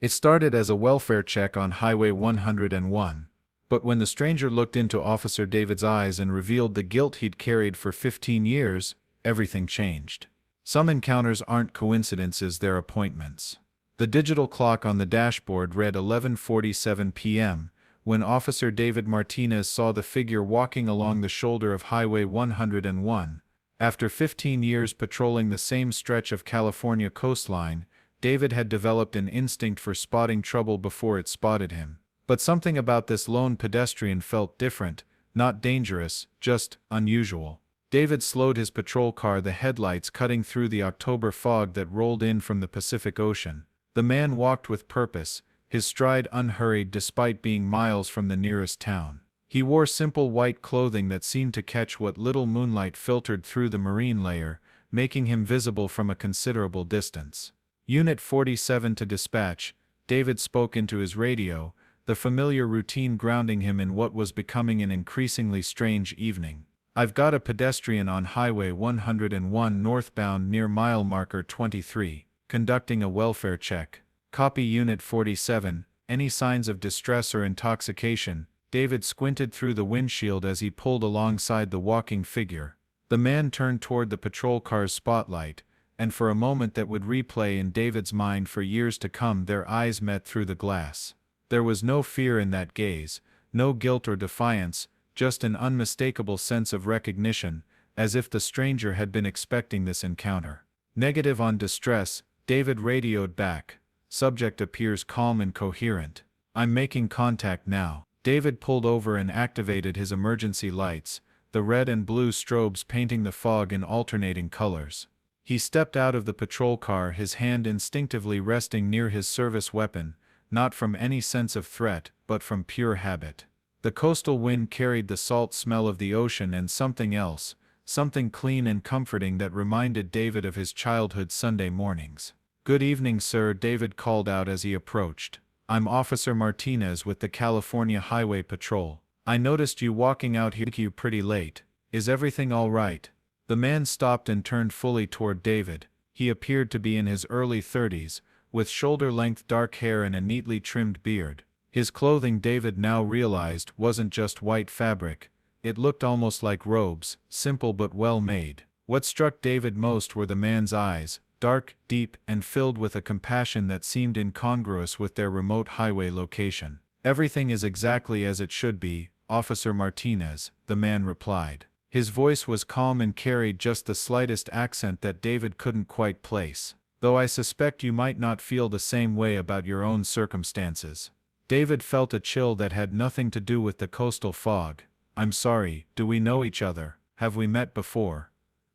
It started as a welfare check on Highway 101. But when the stranger looked into Officer David's eyes and revealed the guilt he'd carried for 15 years, everything changed. Some encounters aren't coincidences, they're appointments. The digital clock on the dashboard read 11:47 p.m. when Officer David Martinez saw the figure walking along the shoulder of Highway 101. After 15 years patrolling the same stretch of California coastline, David had developed an instinct for spotting trouble before it spotted him. But something about this lone pedestrian felt different, not dangerous, just unusual. David slowed his patrol car, the headlights cutting through the October fog that rolled in from the Pacific Ocean. The man walked with purpose, his stride unhurried despite being miles from the nearest town. He wore simple white clothing that seemed to catch what little moonlight filtered through the marine layer, making him visible from a considerable distance. Unit 47 to dispatch, David spoke into his radio, the familiar routine grounding him in what was becoming an increasingly strange evening. I've got a pedestrian on Highway 101 northbound near mile marker 23, conducting a welfare check. Copy Unit 47, any signs of distress or intoxication? David squinted through the windshield as he pulled alongside the walking figure. The man turned toward the patrol car's spotlight, and for a moment that would replay in David's mind for years to come, their eyes met through the glass. There was no fear in that gaze, no guilt or defiance, just an unmistakable sense of recognition, as if the stranger had been expecting this encounter. Negative on distress, David radioed back. Subject appears calm and coherent. I'm making contact now. David pulled over and activated his emergency lights, the red and blue strobes painting the fog in alternating colors. He stepped out of the patrol car, his hand instinctively resting near his service weapon, not from any sense of threat, but from pure habit. The coastal wind carried the salt smell of the ocean and something else, something clean and comforting that reminded David of his childhood Sunday mornings. Good evening, sir, David called out as he approached. I'm Officer Martinez with the California Highway Patrol. I noticed you walking out here pretty late. Is everything all right? The man stopped and turned fully toward David. He appeared to be in his early 30s, with shoulder-length dark hair and a neatly trimmed beard. His clothing, David now realized, wasn't just white fabric. It looked almost like robes, simple but well made. What struck David most were the man's eyes, dark, deep, and filled with a compassion that seemed incongruous with their remote highway location. Everything is exactly as it should be, Officer Martinez, the man replied. His voice was calm and carried just the slightest accent that David couldn't quite place. Though I suspect you might not feel the same way about your own circumstances. David felt a chill that had nothing to do with the coastal fog. I'm sorry, do we know each other? Have we met before?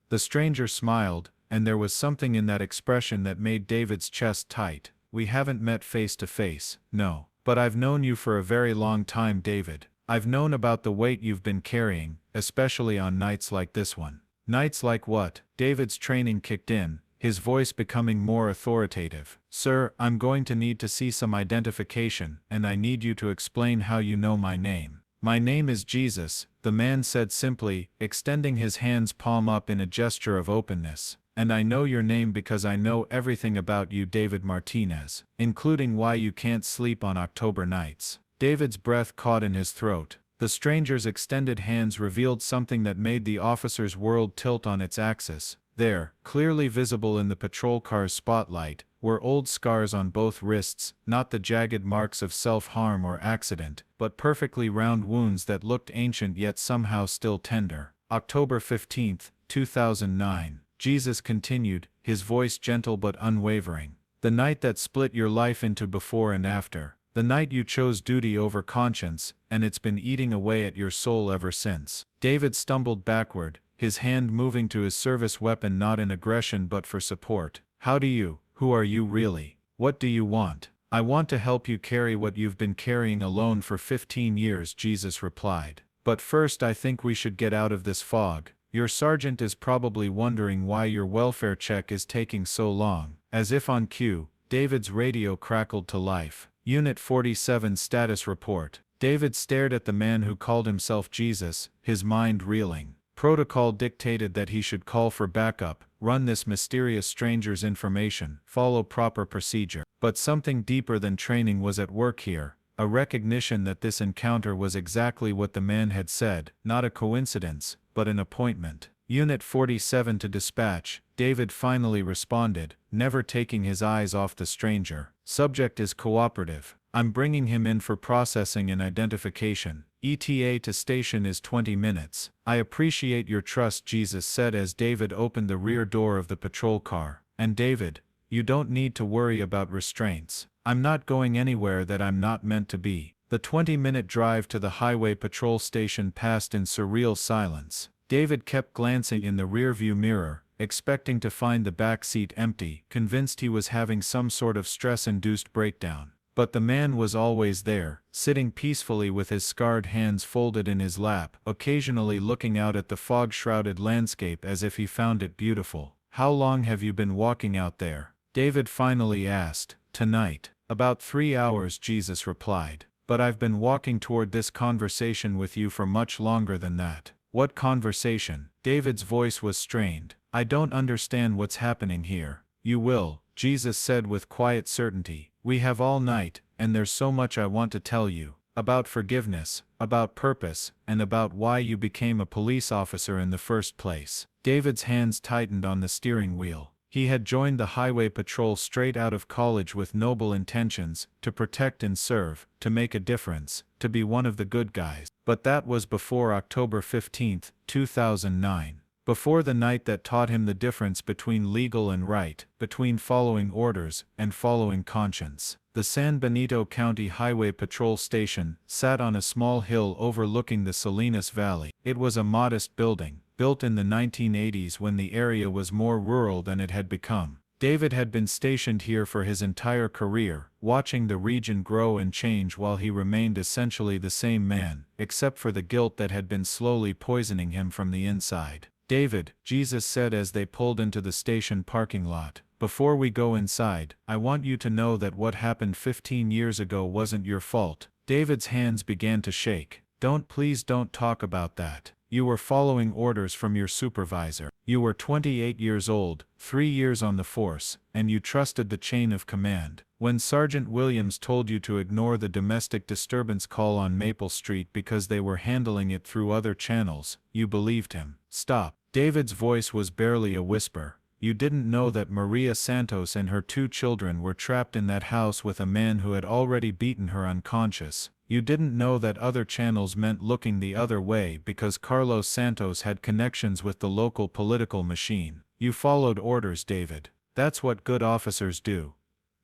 The stranger smiled, and there was something in that expression that made David's chest tight. We haven't met face to face, no. But I've known you for a very long time, David. I've known about the weight you've been carrying, especially on nights like this one. Nights like what? David's training kicked in, his voice becoming more authoritative. Sir, I'm going to need to see some identification, and I need you to explain how you know my name. My name is Jesus, the man said simply, extending his hand's palm up in a gesture of openness. And I know your name because I know everything about you, David Martinez, including why you can't sleep on October nights. David's breath caught in his throat. The stranger's extended hands revealed something that made the officer's world tilt on its axis. There, clearly visible in the patrol car's spotlight, were old scars on both wrists, not the jagged marks of self-harm or accident, but perfectly round wounds that looked ancient yet somehow still tender. October 15, 2009. Jesus continued, his voice gentle but unwavering. The night that split your life into before and after. The night you chose duty over conscience, and it's been eating away at your soul ever since. David stumbled backward, his hand moving to his service weapon not in aggression but for support. Who are you really? What do you want? I want to help you carry what you've been carrying alone for 15 years, Jesus replied. But first I think we should get out of this fog. Your sergeant is probably wondering why your welfare check is taking so long. As if on cue, David's radio crackled to life. Unit 47 status report. David stared at the man who called himself Jesus, his mind reeling. Protocol dictated that he should call for backup, run this mysterious stranger's information, follow proper procedure. But something deeper than training was at work here, a recognition that this encounter was exactly what the man had said, not a coincidence, but an appointment. Unit 47 to dispatch, David finally responded, never taking his eyes off the stranger. Subject is cooperative. I'm bringing him in for processing and identification. ETA to station is 20 minutes. I appreciate your trust, Jesus said as David opened the rear door of the patrol car. And David, you don't need to worry about restraints. I'm not going anywhere that I'm not meant to be. The 20-minute drive to the highway patrol station passed in surreal silence. David kept glancing in the rearview mirror, expecting to find the back seat empty, convinced he was having some sort of stress-induced breakdown. But the man was always there, sitting peacefully with his scarred hands folded in his lap, occasionally looking out at the fog-shrouded landscape as if he found it beautiful. How long have you been walking out there? David finally asked. Tonight. About 3 hours, Jesus replied. But I've been walking toward this conversation with you for much longer than that. What conversation? David's voice was strained. I don't understand what's happening here. You will, Jesus said with quiet certainty. We have all night, and there's so much I want to tell you. About forgiveness, about purpose, and about why you became a police officer in the first place. David's hands tightened on the steering wheel. He had joined the highway patrol straight out of college with noble intentions, to protect and serve, to make a difference, to be one of the good guys. But that was before October 15, 2009. Before the night that taught him the difference between legal and right, between following orders and following conscience. The San Benito County Highway Patrol Station sat on a small hill overlooking the Salinas Valley. It was a modest building, built in the 1980s when the area was more rural than it had become. David had been stationed here for his entire career, watching the region grow and change while he remained essentially the same man, except for the guilt that had been slowly poisoning him from the inside. David, Jesus said as they pulled into the station parking lot, before we go inside, I want you to know that what happened 15 years ago wasn't your fault. David's hands began to shake. Please don't talk about that. You were following orders from your supervisor. You were 28 years old, 3 years on the force, and you trusted the chain of command. When Sergeant Williams told you to ignore the domestic disturbance call on Maple Street because they were handling it through other channels, you believed him. Stop. David's voice was barely a whisper. You didn't know that Maria Santos and her 2 children were trapped in that house with a man who had already beaten her unconscious. You didn't know that other channels meant looking the other way because Carlos Santos had connections with the local political machine. You followed orders, David. That's what good officers do.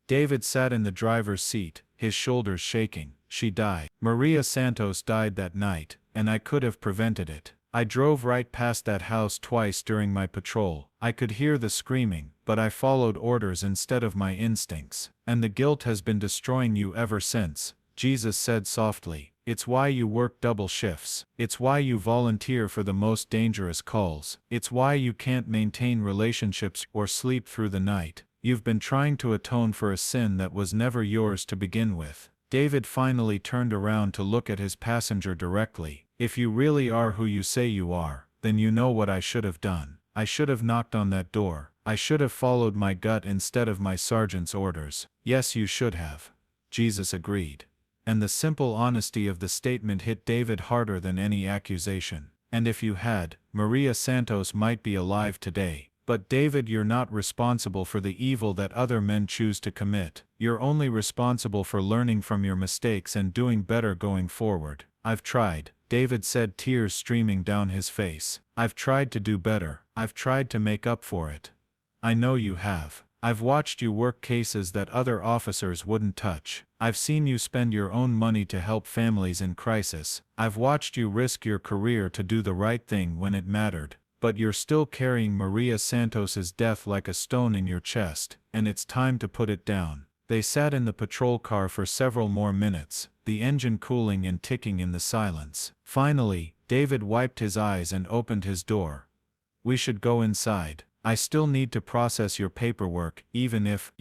David sat in the driver's seat, his shoulders shaking. She died. Maria Santos died that night, and I could have prevented it. I drove right past that house twice during my patrol. I could hear the screaming, but I followed orders instead of my instincts. And the guilt has been destroying you ever since, Jesus said softly. It's why you work double shifts. It's why you volunteer for the most dangerous calls. It's why you can't maintain relationships or sleep through the night. You've been trying to atone for a sin that was never yours to begin with. David finally turned around to look at his passenger directly. If you really are who you say you are, then you know what I should have done. I should have knocked on that door. I should have followed my gut instead of my sergeant's orders. Yes, you should have. Jesus agreed. And the simple honesty of the statement hit David harder than any accusation. And if you had, Maria Santos might be alive today. But David, you're not responsible for the evil that other men choose to commit. You're only responsible for learning from your mistakes and doing better going forward. I've tried, David said, tears streaming down his face. I've tried to do better. I've tried to make up for it. I know you have. I've watched you work cases that other officers wouldn't touch. I've seen you spend your own money to help families in crisis. I've watched you risk your career to do the right thing when it mattered. But you're still carrying Maria Santos's death like a stone in your chest, and it's time to put it down. They sat in the patrol car for several more minutes, the engine cooling and ticking in the silence. Finally, David wiped his eyes and opened his door. We should go inside. I still need to process your paperwork, even if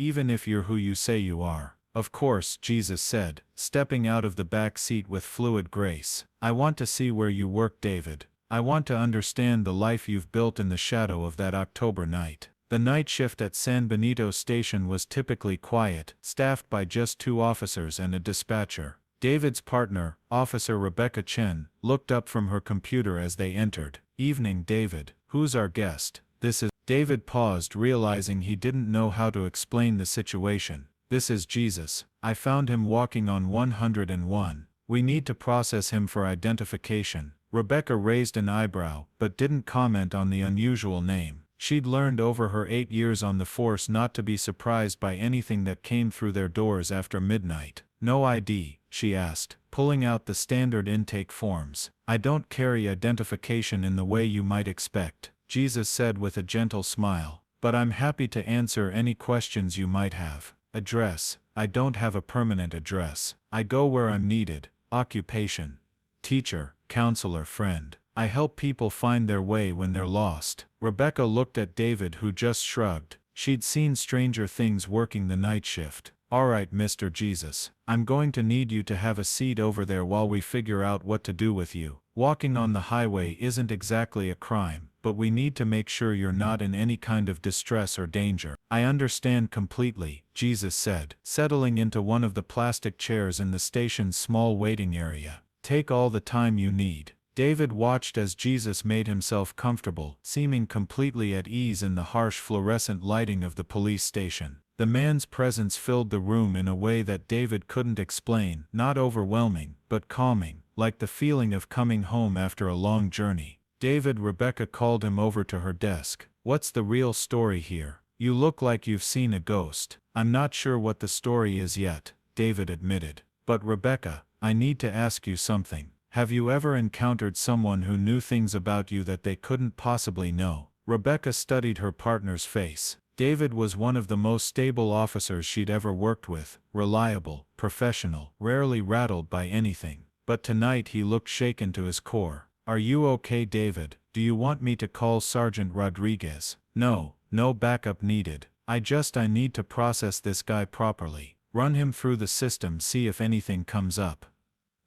you're who you say you are. Of course, Jesus said, stepping out of the back seat with fluid grace. I want to see where you work, David. I want to understand the life you've built in the shadow of that October night. The night shift at San Benito station was typically quiet, staffed by just 2 officers and a dispatcher. David's partner, Officer Rebecca Chen, looked up from her computer as they entered. "Evening, David. Who's our guest?" "This is..." David paused, realizing he didn't know how to explain the situation. "This is Jesus. I found him walking on 101. We need to process him for identification." Rebecca raised an eyebrow, but didn't comment on the unusual name. She'd learned over her 8 years on the force not to be surprised by anything that came through their doors after midnight. "No ID?" she asked, pulling out the standard intake forms. "I don't carry identification in the way you might expect," Jesus said with a gentle smile. "But I'm happy to answer any questions you might have." "Address?" "I don't have a permanent address. I go where I'm needed." "Occupation?" "Teacher, counselor, friend. I help people find their way when they're lost." Rebecca looked at David, who just shrugged. She'd seen stranger things working the night shift. "All right, Mr. Jesus. I'm going to need you to have a seat over there while we figure out what to do with you. Walking on the highway isn't exactly a crime, but we need to make sure you're not in any kind of distress or danger." "I understand completely," Jesus said, settling into one of the plastic chairs in the station's small waiting area. "Take all the time you need." David watched as Jesus made himself comfortable, seeming completely at ease in the harsh fluorescent lighting of the police station. The man's presence filled the room in a way that David couldn't explain, not overwhelming, but calming, like the feeling of coming home after a long journey. "David," Rebecca called him over to her desk. "What's the real story here? You look like you've seen a ghost." "I'm not sure what the story is yet," David admitted. "But Rebecca, I need to ask you something. Have you ever encountered someone who knew things about you that they couldn't possibly know?" Rebecca studied her partner's face. David was one of the most stable officers she'd ever worked with, reliable, professional, rarely rattled by anything. But tonight he looked shaken to his core. "Are you okay, David? Do you want me to call Sergeant Rodriguez?" "No, no backup needed. I need to process this guy properly. Run him through the system, see if anything comes up."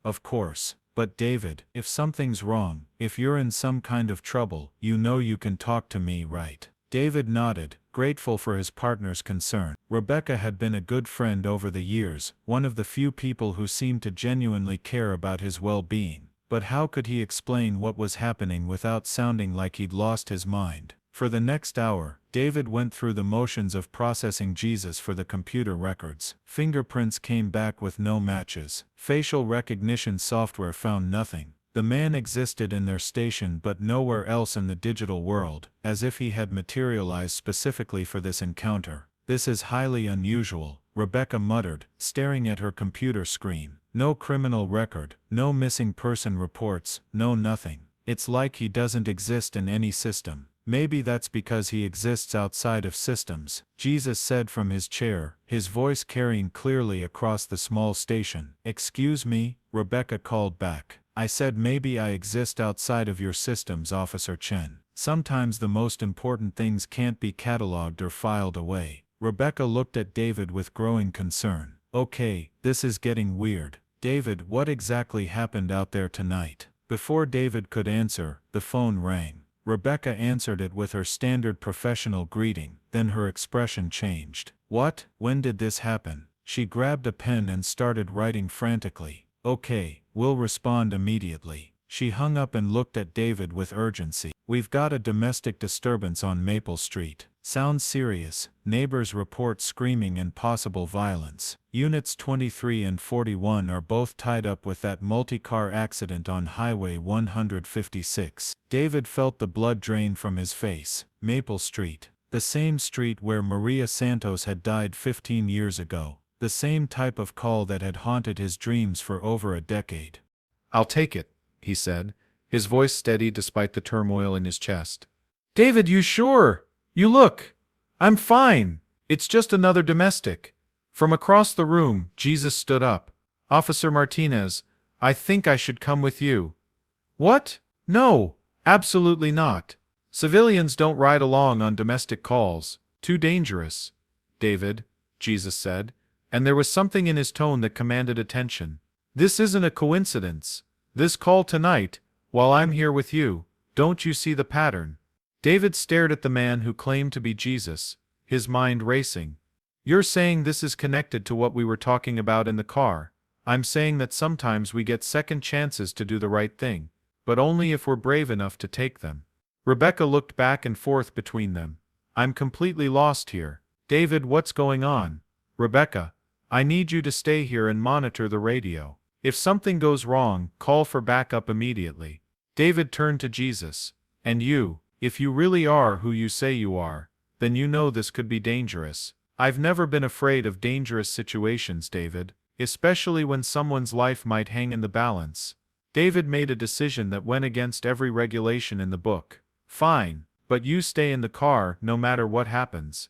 "Of course. But David, if something's wrong, if you're in some kind of trouble, you know you can talk to me, right?" David nodded, grateful for his partner's concern. Rebecca had been a good friend over the years, one of the few people who seemed to genuinely care about his well-being. But how could he explain what was happening without sounding like he'd lost his mind? For the next hour, David went through the motions of processing Jesus for the computer records. Fingerprints came back with no matches. Facial recognition software found nothing. The man existed in their station but nowhere else in the digital world, as if he had materialized specifically for this encounter. "This is highly unusual," Rebecca muttered, staring at her computer screen. "No criminal record, no missing person reports, no nothing. It's like he doesn't exist in any system." "Maybe that's because he exists outside of systems," Jesus said from his chair, his voice carrying clearly across the small station. "Excuse me," Rebecca called back. "I said maybe I exist outside of your systems, Officer Chen. Sometimes the most important things can't be cataloged or filed away." Rebecca looked at David with growing concern. "Okay, this is getting weird. David, what exactly happened out there tonight?" Before David could answer, the phone rang. Rebecca answered it with her standard professional greeting, then her expression changed. "What? When did this happen?" She grabbed a pen and started writing frantically. "Okay, we'll respond immediately." She hung up and looked at David with urgency. "We've got a domestic disturbance on Maple Street. Sounds serious. Neighbors report screaming and possible violence. Units 23 and 41 are both tied up with that multi-car accident on Highway 156. David felt the blood drain from his face. Maple Street. The same street where Maria Santos had died 15 years ago. The same type of call that had haunted his dreams for over a decade. "I'll take it," he said, his voice steady despite the turmoil in his chest. "David, you sure? You look... I'm fine. It's just another domestic." From across the room, Jesus stood up. "Officer Martinez, I think I should come with you." "What? No, absolutely not. Civilians don't ride along on domestic calls. Too dangerous." "David," Jesus said, and there was something in his tone that commanded attention. "This isn't a coincidence. This call tonight, while I'm here with you, Don't you see the pattern? David stared at the man who claimed to be Jesus, his mind racing. You're saying this is connected to what we were talking about in the car. I'm saying that sometimes we get second chances to do the right thing, but only if we're brave enough to take them. Rebecca looked back and forth between them. I'm completely lost here. David, what's going on? Rebecca, I need you to stay here and monitor the radio. If something goes wrong, call for backup immediately. David turned to Jesus. And you, if you really are who you say you are, then you know this could be dangerous. I've never been afraid of dangerous situations, David, especially when someone's life might hang in the balance. David made a decision that went against every regulation in the book. Fine, but you stay in the car no matter what happens.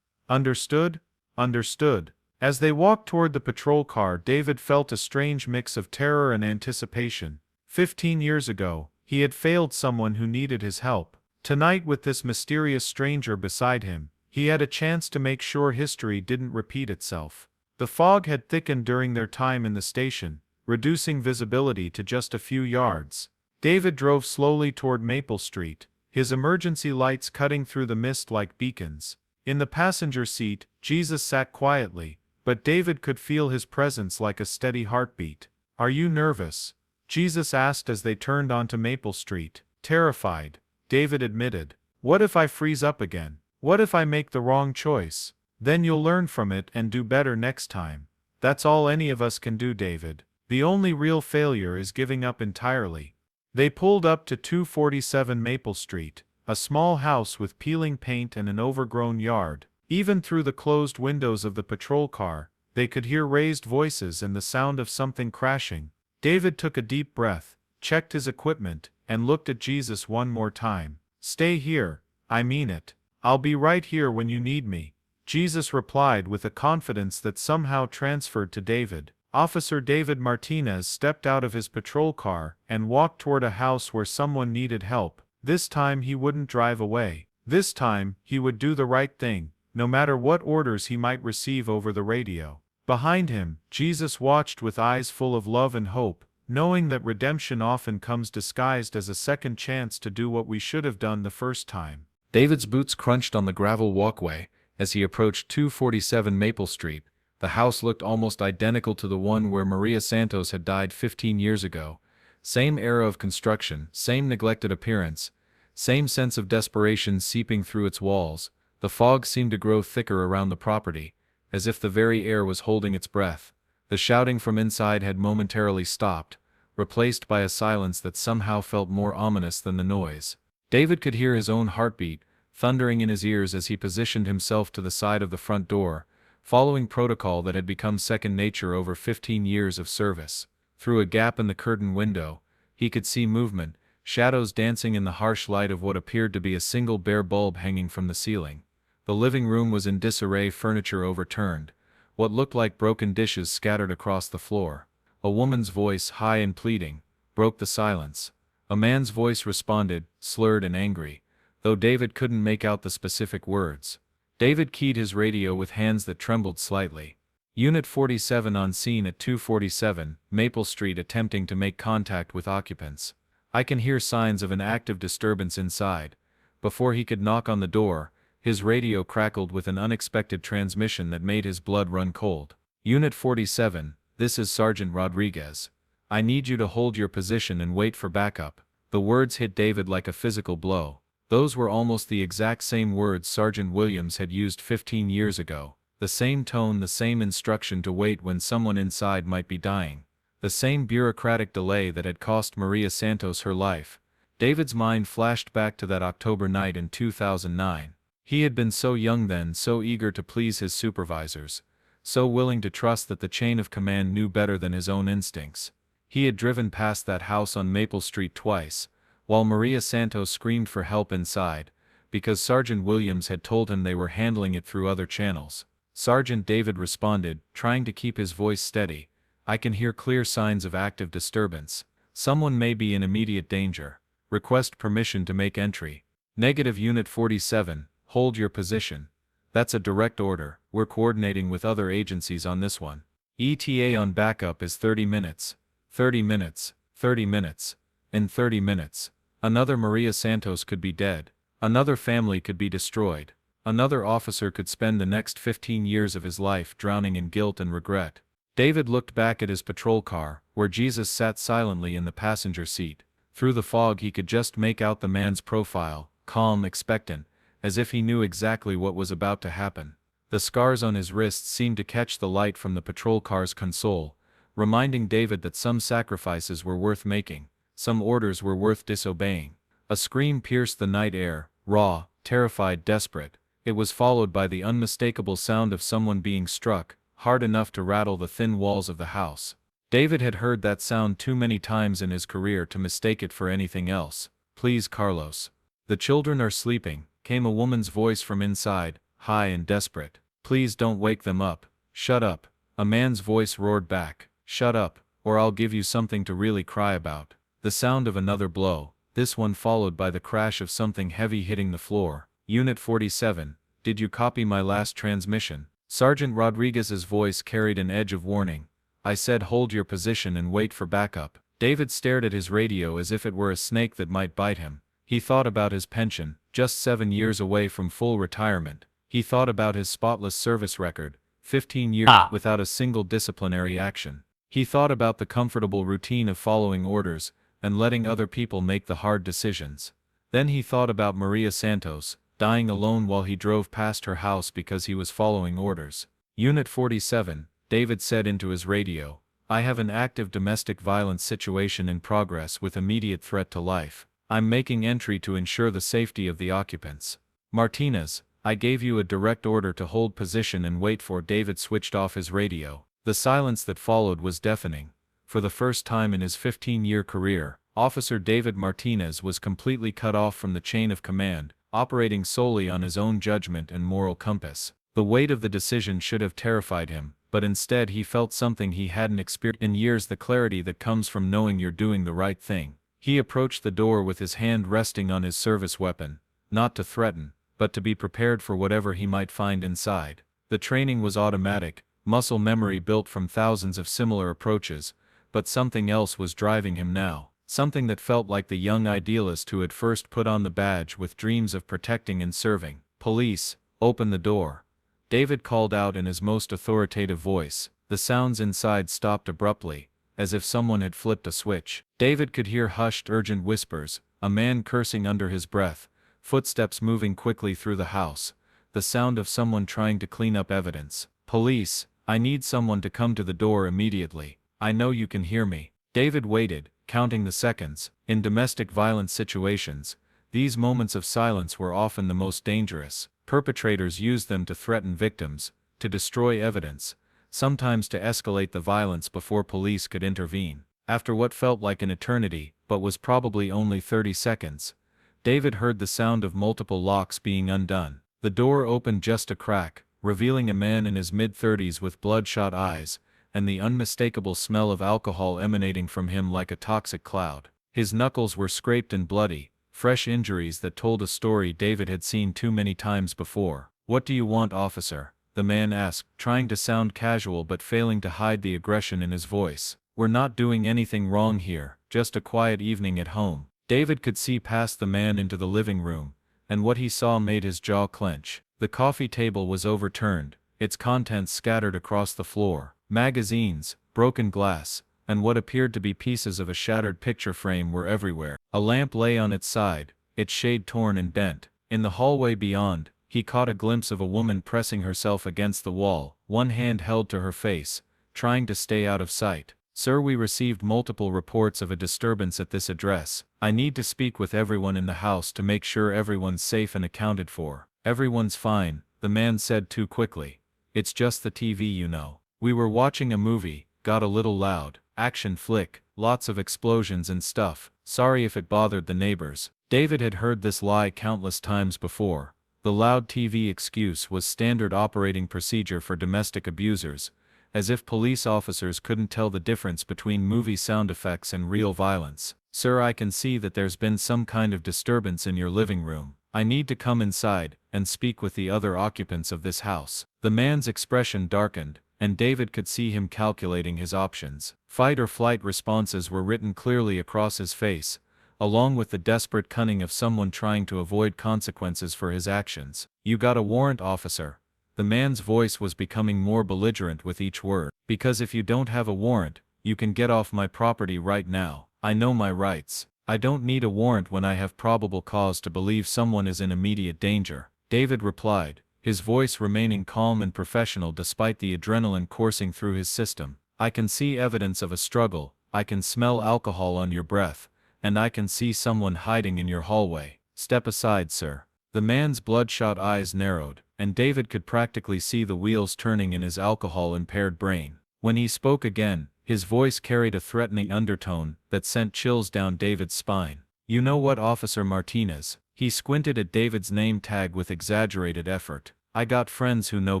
Understood? Understood. As they walked toward the patrol car, David felt a strange mix of terror and anticipation. 15 years ago, he had failed someone who needed his help. Tonight, with this mysterious stranger beside him, he had a chance to make sure history didn't repeat itself. The fog had thickened during their time in the station, reducing visibility to just a few yards. David drove slowly toward Maple Street, his emergency lights cutting through the mist like beacons. In the passenger seat, Jesus sat quietly, but David could feel his presence like a steady heartbeat. Are you nervous? Jesus asked as they turned onto Maple Street. Terrified, David admitted. What if I freeze up again? What if I make the wrong choice? Then you'll learn from it and do better next time. That's all any of us can do, David. The only real failure is giving up entirely. They pulled up to 247 Maple Street, a small house with peeling paint and an overgrown yard. Even through the closed windows of the patrol car, they could hear raised voices and the sound of something crashing. David took a deep breath, checked his equipment, and looked at Jesus one more time. Stay here, I mean it. I'll be right here when you need me. Jesus replied with a confidence that somehow transferred to David. Officer David Martinez stepped out of his patrol car and walked toward a house where someone needed help. This time he wouldn't drive away. This time, he would do the right thing, no matter what orders he might receive over the radio. Behind him, Jesus watched with eyes full of love and hope, knowing that redemption often comes disguised as a second chance to do what we should have done the first time. David's boots crunched on the gravel walkway as he approached 247 Maple Street. The house looked almost identical to the one where Maria Santos had died 15 years ago. Same era of construction, same neglected appearance, same sense of desperation seeping through its walls. The fog seemed to grow thicker around the property, as if the very air was holding its breath. The shouting from inside had momentarily stopped, replaced by a silence that somehow felt more ominous than the noise. David could hear his own heartbeat, thundering in his ears as he positioned himself to the side of the front door, following protocol that had become second nature over 15 years of service. Through a gap in the curtain window, he could see movement, shadows dancing in the harsh light of what appeared to be a single bare bulb hanging from the ceiling. The living room was in disarray, furniture overturned, what looked like broken dishes scattered across the floor. A woman's voice, high and pleading, broke the silence. A man's voice responded, slurred and angry, though David couldn't make out the specific words. David keyed his radio with hands that trembled slightly. Unit 47 on scene at 247 Maple Street, attempting to make contact with occupants. I can hear signs of an active disturbance inside. Before he could knock on the door, his radio crackled with an unexpected transmission that made his blood run cold. Unit 47, this is Sergeant Rodriguez. I need you to hold your position and wait for backup. The words hit David like a physical blow. Those were almost the exact same words Sergeant Williams had used 15 years ago. The same tone, the same instruction to wait when someone inside might be dying. The same bureaucratic delay that had cost Maria Santos her life. David's mind flashed back to that October night in 2009. He had been so young then, so eager to please his supervisors, so willing to trust that the chain of command knew better than his own instincts. He had driven past that house on Maple Street twice, while Maria Santos screamed for help inside, because Sergeant Williams had told him they were handling it through other channels. Sergeant David responded, trying to keep his voice steady. I can hear clear signs of active disturbance. Someone may be in immediate danger. Request permission to make entry. Negative. Unit 47, hold your position. That's a direct order. We're coordinating with other agencies on this one. ETA on backup is 30 minutes. 30 minutes. 30 minutes. In 30 minutes. Another Maria Santos could be dead. Another family could be destroyed. Another officer could spend the next 15 years of his life drowning in guilt and regret. David looked back at his patrol car, where Jesus sat silently in the passenger seat. Through the fog he could just make out the man's profile, calm, expectant, as if he knew exactly what was about to happen. The scars on his wrists seemed to catch the light from the patrol car's console, reminding David that some sacrifices were worth making, some orders were worth disobeying. A scream pierced the night air, raw, terrified, desperate. It was followed by the unmistakable sound of someone being struck, hard enough to rattle the thin walls of the house. David had heard that sound too many times in his career to mistake it for anything else. "Please, Carlos. The children are sleeping," came a woman's voice from inside, high and desperate. "Please don't wake them up." "Shut up," a man's voice roared back. "Shut up, or I'll give you something to really cry about." The sound of another blow, this one followed by the crash of something heavy hitting the floor. "Unit 47, did you copy my last transmission?" Sergeant Rodriguez's voice carried an edge of warning. "I said hold your position and wait for backup." David stared at his radio as if it were a snake that might bite him. He thought about his pension, just 7 years away from full retirement. He thought about his spotless service record, 15 years without a single disciplinary action. He thought about the comfortable routine of following orders, and letting other people make the hard decisions. Then he thought about Maria Santos, dying alone while he drove past her house because he was following orders. "Unit 47, David said into his radio, "I have an active domestic violence situation in progress with immediate threat to life. I'm making entry to ensure the safety of the occupants." "Martinez, I gave you a direct order to hold position and wait for." David switched off his radio. The silence that followed was deafening. For the first time in his 15-year career, Officer David Martinez was completely cut off from the chain of command, operating solely on his own judgment and moral compass. The weight of the decision should have terrified him, but instead he felt something he hadn't experienced in years: the clarity that comes from knowing you're doing the right thing. He approached the door with his hand resting on his service weapon, not to threaten, but to be prepared for whatever he might find inside. The training was automatic, muscle memory built from thousands of similar approaches, but something else was driving him now. Something that felt like the young idealist who had first put on the badge with dreams of protecting and serving. "Police, open the door," David called out in his most authoritative voice. The sounds inside stopped abruptly, as if someone had flipped a switch. David could hear hushed, urgent whispers, a man cursing under his breath, footsteps moving quickly through the house, the sound of someone trying to clean up evidence. "Police, I need someone to come to the door immediately. I know you can hear me." David waited, counting the seconds. In domestic violence situations, these moments of silence were often the most dangerous. Perpetrators used them to threaten victims, to destroy evidence, sometimes to escalate the violence before police could intervene. After what felt like an eternity, but was probably only 30 seconds, David heard the sound of multiple locks being undone. The door opened just a crack, revealing a man in his mid-30s with bloodshot eyes, and the unmistakable smell of alcohol emanating from him like a toxic cloud. His knuckles were scraped and bloody, fresh injuries that told a story David had seen too many times before. "What do you want, officer?" the man asked, trying to sound casual but failing to hide the aggression in his voice. "We're not doing anything wrong here, just a quiet evening at home." David could see past the man into the living room, and what he saw made his jaw clench. The coffee table was overturned, its contents scattered across the floor. Magazines, broken glass, and what appeared to be pieces of a shattered picture frame were everywhere. A lamp lay on its side, its shade torn and bent. In the hallway beyond, he caught a glimpse of a woman pressing herself against the wall, one hand held to her face, trying to stay out of sight. "Sir, we received multiple reports of a disturbance at this address. I need to speak with everyone in the house to make sure everyone's safe and accounted for." "Everyone's fine," the man said too quickly. "It's just the TV, you know. We were watching a movie, got a little loud, action flick, lots of explosions and stuff. Sorry if it bothered the neighbors." David had heard this lie countless times before. The loud TV excuse was standard operating procedure for domestic abusers, as if police officers couldn't tell the difference between movie sound effects and real violence. "Sir, I can see that there's been some kind of disturbance in your living room. I need to come inside and speak with the other occupants of this house." The man's expression darkened, and David could see him calculating his options. Fight or flight responses were written clearly across his face, along with the desperate cunning of someone trying to avoid consequences for his actions. "You got a warrant, officer?" The man's voice was becoming more belligerent with each word. "Because if you don't have a warrant, you can get off my property right now. I know my rights. I don't need a warrant when I have probable cause to believe someone is in immediate danger," David replied, his voice remaining calm and professional despite the adrenaline coursing through his system. "I can see evidence of a struggle, I can smell alcohol on your breath, and I can see someone hiding in your hallway. Step aside, sir." The man's bloodshot eyes narrowed, and David could practically see the wheels turning in his alcohol-impaired brain. When he spoke again, his voice carried a threatening undertone that sent chills down David's spine. "You know what, Officer Martinez?" He squinted at David's name tag with exaggerated effort. "I got friends who know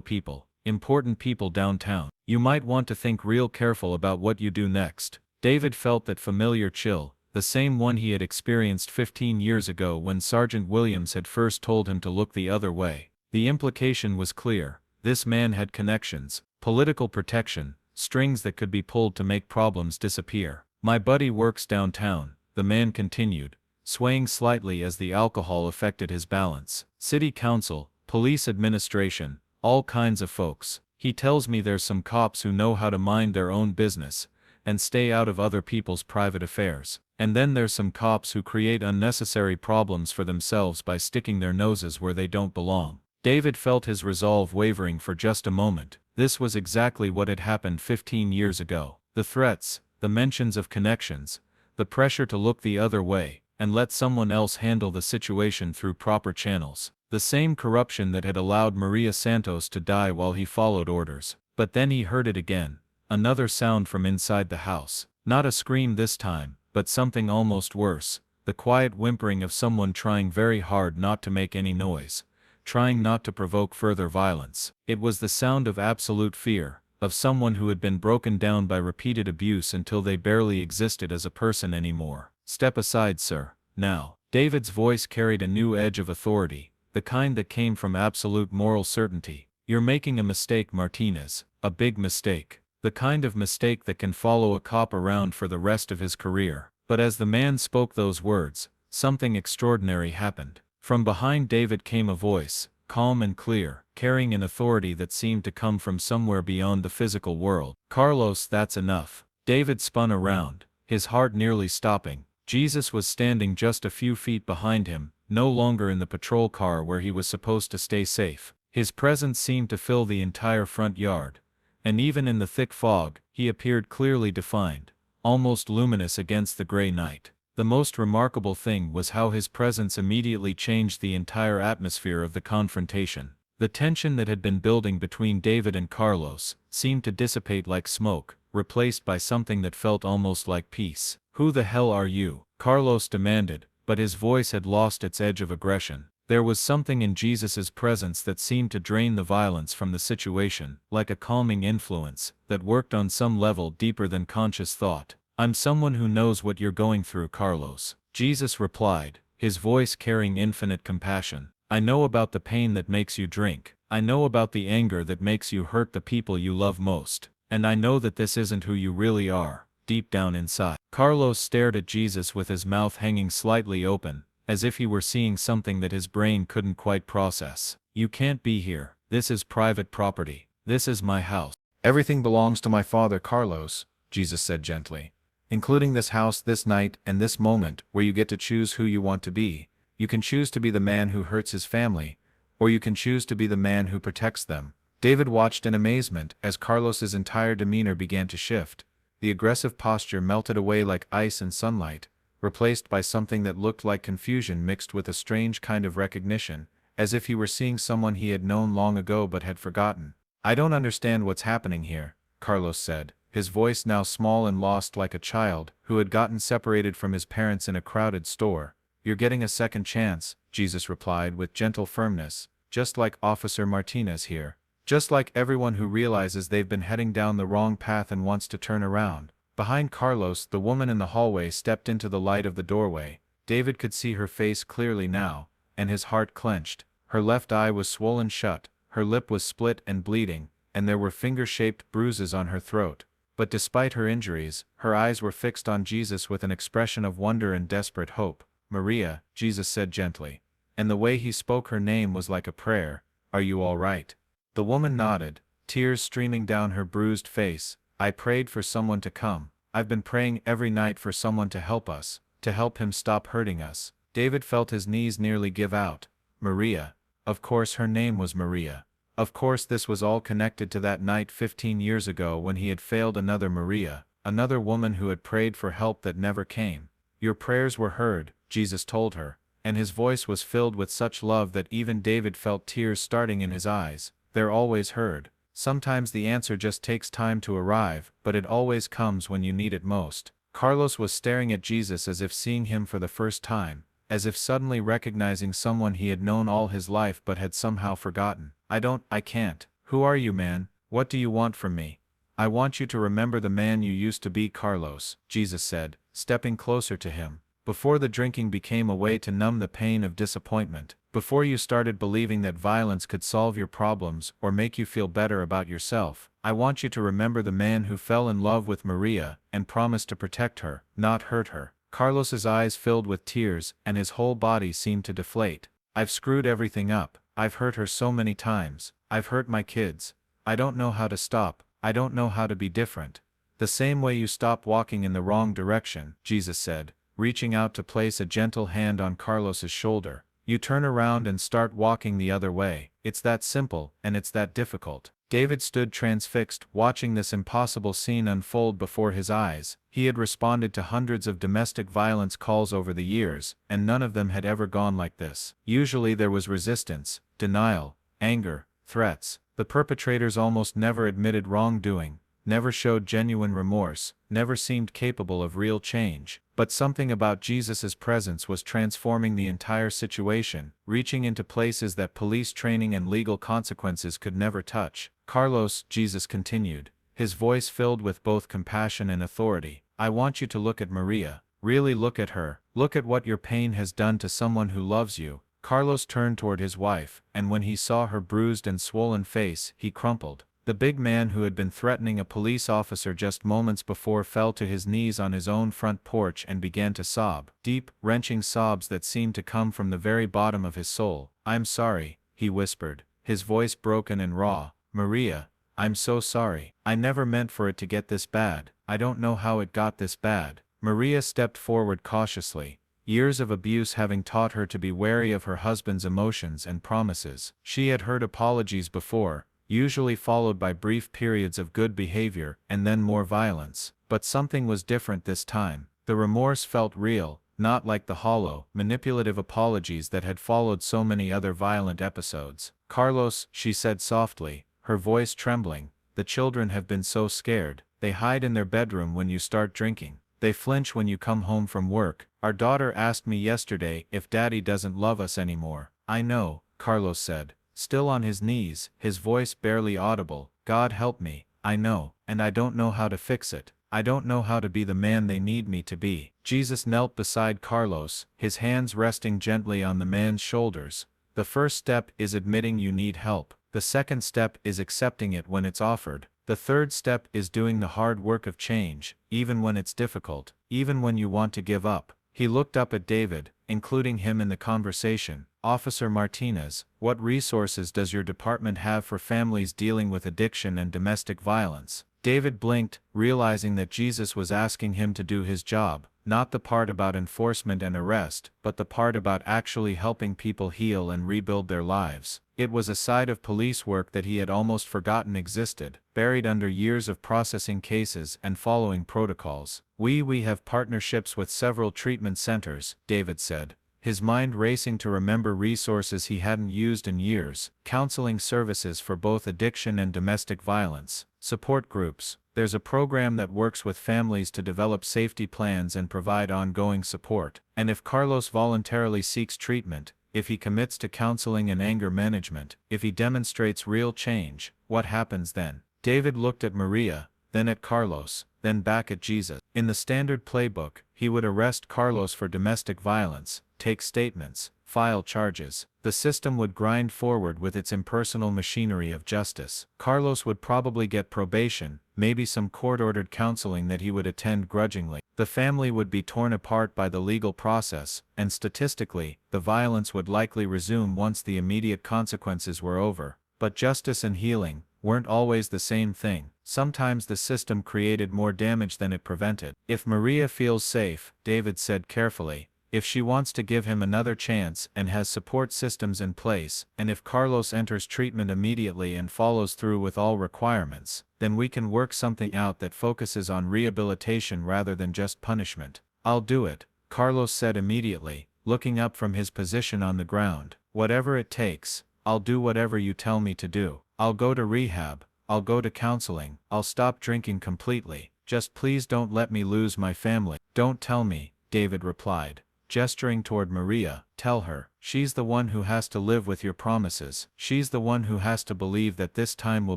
people, important people downtown. You might want to think real careful about what you do next." David felt that familiar chill, the same one he had experienced 15 years ago when Sergeant Williams had first told him to look the other way. The implication was clear: this man had connections, political protection, strings that could be pulled to make problems disappear. "My buddy works downtown," the man continued, swaying slightly as the alcohol affected his balance. "City council, police administration, all kinds of folks. He tells me there's some cops who know how to mind their own business and stay out of other people's private affairs. And then there's some cops who create unnecessary problems for themselves by sticking their noses where they don't belong." David felt his resolve wavering for just a moment. This was exactly what had happened 15 years ago. The threats, the mentions of connections, the pressure to look the other way and let someone else handle the situation through proper channels. The same corruption that had allowed Maria Santos to die while he followed orders. But then he heard it again. Another sound from inside the house. Not a scream this time, but something almost worse. The quiet whimpering of someone trying very hard not to make any noise, trying not to provoke further violence. It was the sound of absolute fear, of someone who had been broken down by repeated abuse until they barely existed as a person anymore. "Step aside, sir, now." David's voice carried a new edge of authority, the kind that came from absolute moral certainty. "You're making a mistake, Martinez, a big mistake. The kind of mistake that can follow a cop around for the rest of his career." But as the man spoke those words, something extraordinary happened. From behind David came a voice, calm and clear, carrying an authority that seemed to come from somewhere beyond the physical world. "Carlos, that's enough." David spun around, his heart nearly stopping. Jesus was standing just a few feet behind him, no longer in the patrol car where he was supposed to stay safe. His presence seemed to fill the entire front yard, and even in the thick fog, he appeared clearly defined, almost luminous against the gray night. The most remarkable thing was how his presence immediately changed the entire atmosphere of the confrontation. The tension that had been building between David and Carlos seemed to dissipate like smoke, replaced by something that felt almost like peace. "Who the hell are you?" Carlos demanded, but his voice had lost its edge of aggression. There was something in Jesus's presence that seemed to drain the violence from the situation, like a calming influence that worked on some level deeper than conscious thought. "I'm someone who knows what you're going through, Carlos," Jesus replied, his voice carrying infinite compassion. "I know about the pain that makes you drink. I know about the anger that makes you hurt the people you love most. And I know that this isn't who you really are, deep down inside." Carlos stared at Jesus with his mouth hanging slightly open, as if he were seeing something that his brain couldn't quite process. "You can't be here. This is private property. This is my house." "Everything belongs to my father, Carlos," Jesus said gently. "Including this house, this night, and this moment where you get to choose who you want to be. You can choose to be the man who hurts his family, or you can choose to be the man who protects them." David watched in amazement as Carlos's entire demeanor began to shift. The aggressive posture melted away like ice in sunlight, replaced by something that looked like confusion mixed with a strange kind of recognition, as if he were seeing someone he had known long ago but had forgotten. "I don't understand what's happening here," Carlos said, his voice now small and lost like a child who had gotten separated from his parents in a crowded store. "You're getting a second chance," Jesus replied with gentle firmness, "just like Officer Martinez here. Just like everyone who realizes they've been heading down the wrong path and wants to turn around." Behind Carlos, the woman in the hallway stepped into the light of the doorway. David could see her face clearly now, and his heart clenched. Her left eye was swollen shut, her lip was split and bleeding, and there were finger-shaped bruises on her throat. But despite her injuries, her eyes were fixed on Jesus with an expression of wonder and desperate hope. "Maria," Jesus said gently. And the way he spoke her name was like a prayer. "Are you all right?" The woman nodded, tears streaming down her bruised face. "I prayed for someone to come. I've been praying every night for someone to help us, to help him stop hurting us." David felt his knees nearly give out. Maria. Of course her name was Maria. Of course this was all connected to that night 15 years ago when he had failed another Maria, another woman who had prayed for help that never came. "Your prayers were heard," Jesus told her, and his voice was filled with such love that even David felt tears starting in his eyes. "They're always heard. Sometimes the answer just takes time to arrive, but it always comes when you need it most." Carlos was staring at Jesus as if seeing him for the first time, as if suddenly recognizing someone he had known all his life but had somehow forgotten. I can't. Who are you, man? What do you want from me?" "I want you to remember the man you used to be, Carlos," Jesus said, stepping closer to him. "Before the drinking became a way to numb the pain of disappointment, before you started believing that violence could solve your problems or make you feel better about yourself, I want you to remember the man who fell in love with Maria and promised to protect her, not hurt her." Carlos's eyes filled with tears and his whole body seemed to deflate. "I've screwed everything up. I've hurt her so many times. I've hurt my kids. I don't know how to stop. I don't know how to be different." "The same way you stop walking in the wrong direction," Jesus said, reaching out to place a gentle hand on Carlos's shoulder. "You turn around and start walking the other way. It's that simple, and it's that difficult." David stood transfixed, watching this impossible scene unfold before his eyes. He had responded to hundreds of domestic violence calls over the years, and none of them had ever gone like this. Usually there was resistance, denial, anger, threats. The perpetrators almost never admitted wrongdoing, never showed genuine remorse, never seemed capable of real change. But something about Jesus' presence was transforming the entire situation, reaching into places that police training and legal consequences could never touch. "Carlos," Jesus continued, his voice filled with both compassion and authority, "I want you to look at Maria. Really look at her. Look at what your pain has done to someone who loves you." Carlos turned toward his wife, and when he saw her bruised and swollen face, he crumpled. The big man who had been threatening a police officer just moments before fell to his knees on his own front porch and began to sob, deep, wrenching sobs that seemed to come from the very bottom of his soul. "I'm sorry," he whispered, his voice broken and raw. "Maria, I'm so sorry. I never meant for it to get this bad. I don't know how it got this bad." Maria stepped forward cautiously, years of abuse having taught her to be wary of her husband's emotions and promises. She had heard apologies before, usually followed by brief periods of good behavior and then more violence. But something was different this time. The remorse felt real, not like the hollow, manipulative apologies that had followed so many other violent episodes. "Carlos," she said softly, her voice trembling, "the children have been so scared. They hide in their bedroom when you start drinking. They flinch when you come home from work. Our daughter asked me yesterday if Daddy doesn't love us anymore." "I know," Carlos said, still on his knees, his voice barely audible. "God help me, I know, and I don't know how to fix it. I don't know how to be the man they need me to be." Jesus knelt beside Carlos, his hands resting gently on the man's shoulders. "The first step is admitting you need help. The second step is accepting it when it's offered. The third step is doing the hard work of change, even when it's difficult, even when you want to give up." He looked up at David, including him in the conversation. "Officer Martinez, what resources does your department have for families dealing with addiction and domestic violence?" David blinked, realizing that Jesus was asking him to do his job, not the part about enforcement and arrest, but the part about actually helping people heal and rebuild their lives. It was a side of police work that he had almost forgotten existed, buried under years of processing cases and following protocols. We have partnerships with several treatment centers," David said, his mind racing to remember resources he hadn't used in years. "Counseling services for both addiction and domestic violence. Support groups. There's a program that works with families to develop safety plans and provide ongoing support." And if Carlos voluntarily seeks treatment, if he commits to counseling and anger management, if he demonstrates real change, what happens then? David looked at Maria, then at Carlos, then back at Jesus. In the standard playbook, he would arrest Carlos for domestic violence, take statements, file charges. The system would grind forward with its impersonal machinery of justice. Carlos would probably get probation, maybe some court-ordered counseling that he would attend grudgingly. The family would be torn apart by the legal process, and statistically, the violence would likely resume once the immediate consequences were over. But justice and healing weren't always the same thing. Sometimes the system created more damage than it prevented. If Maria feels safe, David said carefully, if she wants to give him another chance and has support systems in place, and if Carlos enters treatment immediately and follows through with all requirements, then we can work something out that focuses on rehabilitation rather than just punishment. I'll do it, Carlos said immediately, looking up from his position on the ground. Whatever it takes, I'll do whatever you tell me to do. I'll go to rehab, I'll go to counseling, I'll stop drinking completely. Just please don't let me lose my family. Don't tell me, David replied, gesturing toward Maria. Tell her. She's the one who has to live with your promises. She's the one who has to believe that this time will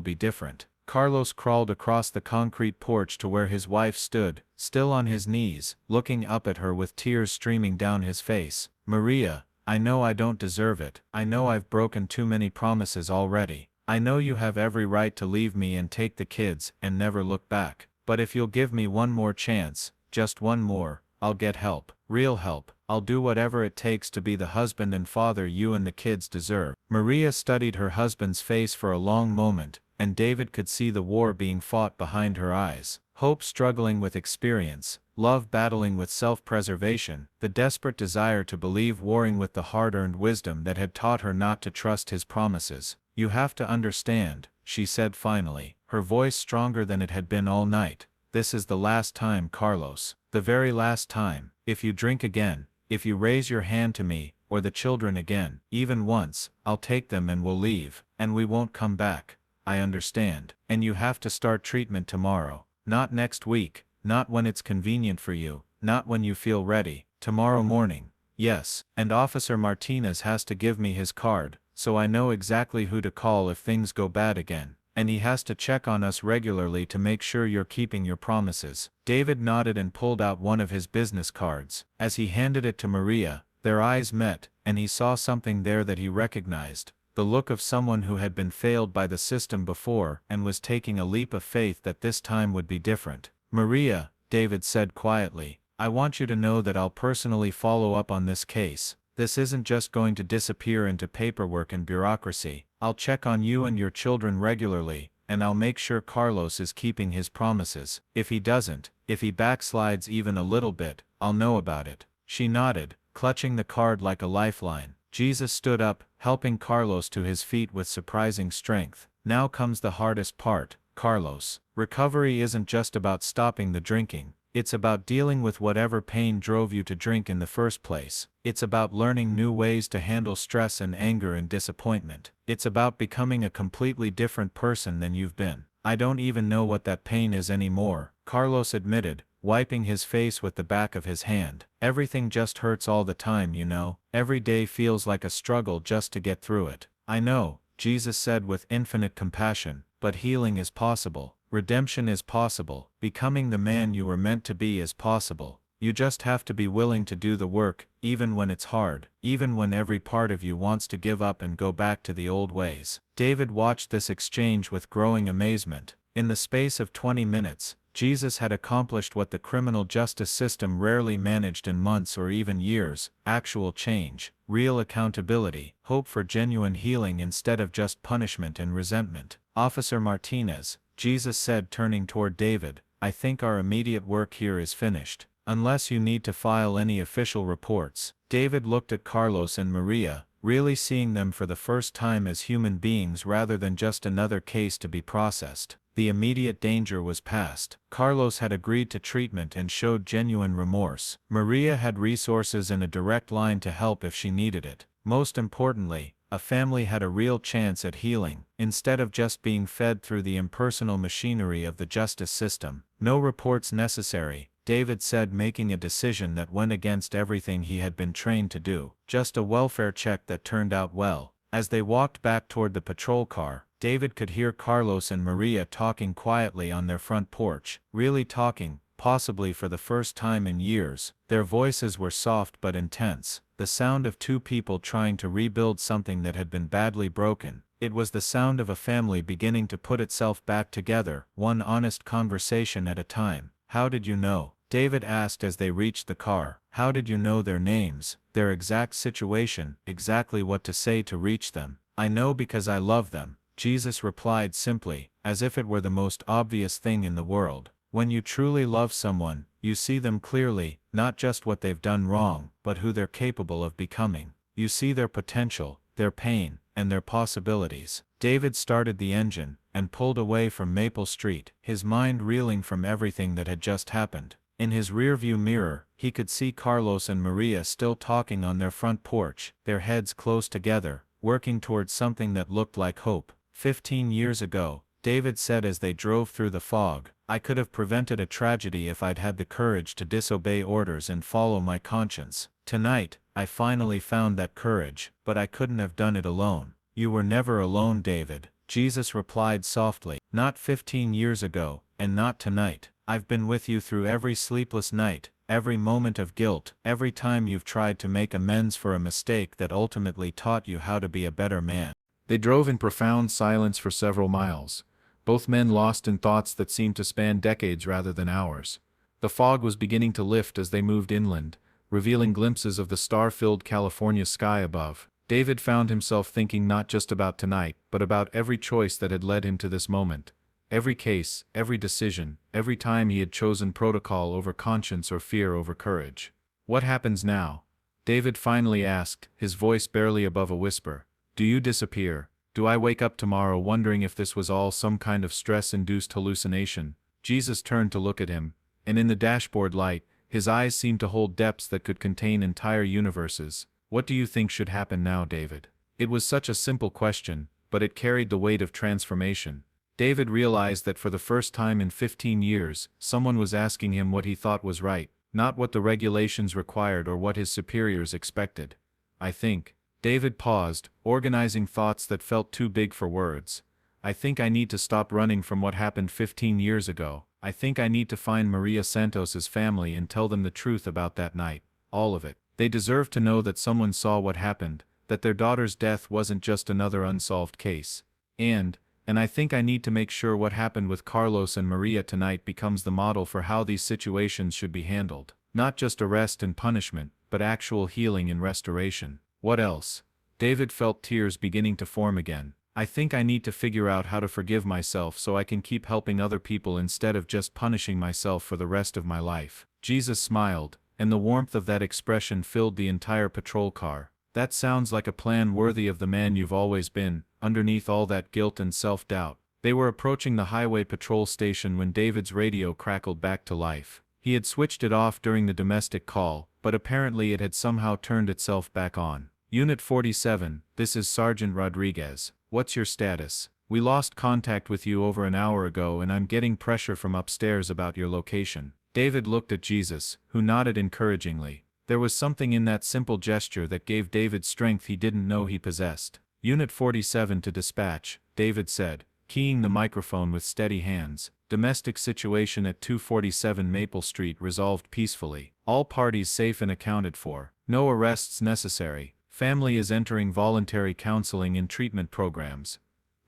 be different. Carlos crawled across the concrete porch to where his wife stood, still on his knees, looking up at her with tears streaming down his face. Maria, I know I don't deserve it. I know I've broken too many promises already. I know you have every right to leave me and take the kids and never look back. But if you'll give me one more chance, just one more, I'll get help. Real help. I'll do whatever it takes to be the husband and father you and the kids deserve. Maria studied her husband's face for a long moment, and David could see the war being fought behind her eyes. Hope struggling with experience, love battling with self-preservation, the desperate desire to believe warring with the hard-earned wisdom that had taught her not to trust his promises. You have to understand, she said finally, her voice stronger than it had been all night. This is the last time, Carlos. The very last time. If you drink again, if you raise your hand to me, or the children again, even once, I'll take them and we'll leave, and we won't come back. I understand. And you have to start treatment tomorrow. Not next week, not when it's convenient for you, not when you feel ready. Tomorrow morning. Yes, and Officer Martinez has to give me his card, so I know exactly who to call if things go bad again. And he has to check on us regularly to make sure you're keeping your promises. David nodded and pulled out one of his business cards. As he handed it to Maria, their eyes met, and he saw something there that he recognized. The look of someone who had been failed by the system before and was taking a leap of faith that this time would be different. Maria, David said quietly, I want you to know that I'll personally follow up on this case. This isn't just going to disappear into paperwork and bureaucracy. I'll check on you and your children regularly, and I'll make sure Carlos is keeping his promises. If he doesn't, if he backslides even a little bit, I'll know about it. She nodded, clutching the card like a lifeline. Jesus stood up, helping Carlos to his feet with surprising strength. Now comes the hardest part, Carlos. Recovery isn't just about stopping the drinking. It's about dealing with whatever pain drove you to drink in the first place. It's about learning new ways to handle stress and anger and disappointment. It's about becoming a completely different person than you've been. I don't even know what that pain is anymore, Carlos admitted, wiping his face with the back of his hand. Everything just hurts all the time, you know. Every day feels like a struggle just to get through it. I know, Jesus said with infinite compassion, but healing is possible. Redemption is possible. Becoming the man you were meant to be is possible. You just have to be willing to do the work, even when it's hard, even when every part of you wants to give up and go back to the old ways. David watched this exchange with growing amazement. In the space of 20 minutes, Jesus had accomplished what the criminal justice system rarely managed in months or even years: actual change, real accountability, hope for genuine healing instead of just punishment and resentment. Officer Martinez, Jesus said, turning toward David, I think our immediate work here is finished. Unless you need to file any official reports. David looked at Carlos and Maria, really seeing them for the first time as human beings rather than just another case to be processed. The immediate danger was past. Carlos had agreed to treatment and showed genuine remorse. Maria had resources and a direct line to help if she needed it. Most importantly, a family had a real chance at healing, instead of just being fed through the impersonal machinery of the justice system. No reports necessary, David said, making a decision that went against everything he had been trained to do. Just a welfare check that turned out well. As they walked back toward the patrol car, David could hear Carlos and Maria talking quietly on their front porch. Really talking, possibly for the first time in years. Their voices were soft but intense, the sound of two people trying to rebuild something that had been badly broken. It was the sound of a family beginning to put itself back together, one honest conversation at a time. "How did you know?" David asked as they reached the car. "How did you know their names, their exact situation, exactly what to say to reach them?" "I know because I love them," Jesus replied simply, as if it were the most obvious thing in the world. When you truly love someone, you see them clearly, not just what they've done wrong, but who they're capable of becoming. You see their potential, their pain, and their possibilities. David started the engine, and pulled away from Maple Street, his mind reeling from everything that had just happened. In his rearview mirror, he could see Carlos and Maria still talking on their front porch, their heads close together, working towards something that looked like hope. 15 years ago, David said as they drove through the fog, "I could have prevented a tragedy if I'd had the courage to disobey orders and follow my conscience. Tonight, I finally found that courage, but I couldn't have done it alone." "You were never alone, David," Jesus replied softly. "Not 15 years ago, and not tonight. I've been with you through every sleepless night, every moment of guilt, every time you've tried to make amends for a mistake that ultimately taught you how to be a better man." They drove in profound silence for several miles, both men lost in thoughts that seemed to span decades rather than hours. The fog was beginning to lift as they moved inland, revealing glimpses of the star-filled California sky above. David found himself thinking not just about tonight, but about every choice that had led him to this moment. Every case, every decision, every time he had chosen protocol over conscience or fear over courage. "What happens now?" David finally asked, his voice barely above a whisper. "Do you disappear? Do I wake up tomorrow wondering if this was all some kind of stress-induced hallucination?" Jesus turned to look at him, and in the dashboard light, his eyes seemed to hold depths that could contain entire universes. "What do you think should happen now, David?" It was such a simple question, but it carried the weight of transformation. David realized that for the first time in 15 years, someone was asking him what he thought was right, not what the regulations required or what his superiors expected. "I think." David paused, organizing thoughts that felt too big for words. "I think I need to stop running from what happened 15 years ago. I think I need to find Maria Santos's family and tell them the truth about that night. All of it. They deserve to know that someone saw what happened, that their daughter's death wasn't just another unsolved case. And I think I need to make sure what happened with Carlos and Maria tonight becomes the model for how these situations should be handled. Not just arrest and punishment, but actual healing and restoration." "What else?" David felt tears beginning to form again. "I think I need to figure out how to forgive myself so I can keep helping other people instead of just punishing myself for the rest of my life." Jesus smiled, and the warmth of that expression filled the entire patrol car. "That sounds like a plan worthy of the man you've always been, underneath all that guilt and self-doubt." They were approaching the highway patrol station when David's radio crackled back to life. He had switched it off during the domestic call, but apparently it had somehow turned itself back on. "Unit 47, this is Sergeant Rodriguez. What's your status? We lost contact with you over an hour ago and I'm getting pressure from upstairs about your location." David looked at Jesus, who nodded encouragingly. There was something in that simple gesture that gave David strength he didn't know he possessed. "Unit 47 to dispatch," David said, keying the microphone with steady hands. "Domestic situation at 247 Maple Street resolved peacefully. All parties safe and accounted for. No arrests necessary. Family is entering voluntary counseling and treatment programs."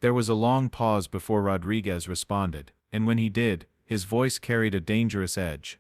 There was a long pause before Rodriguez responded, and when he did, his voice carried a dangerous edge.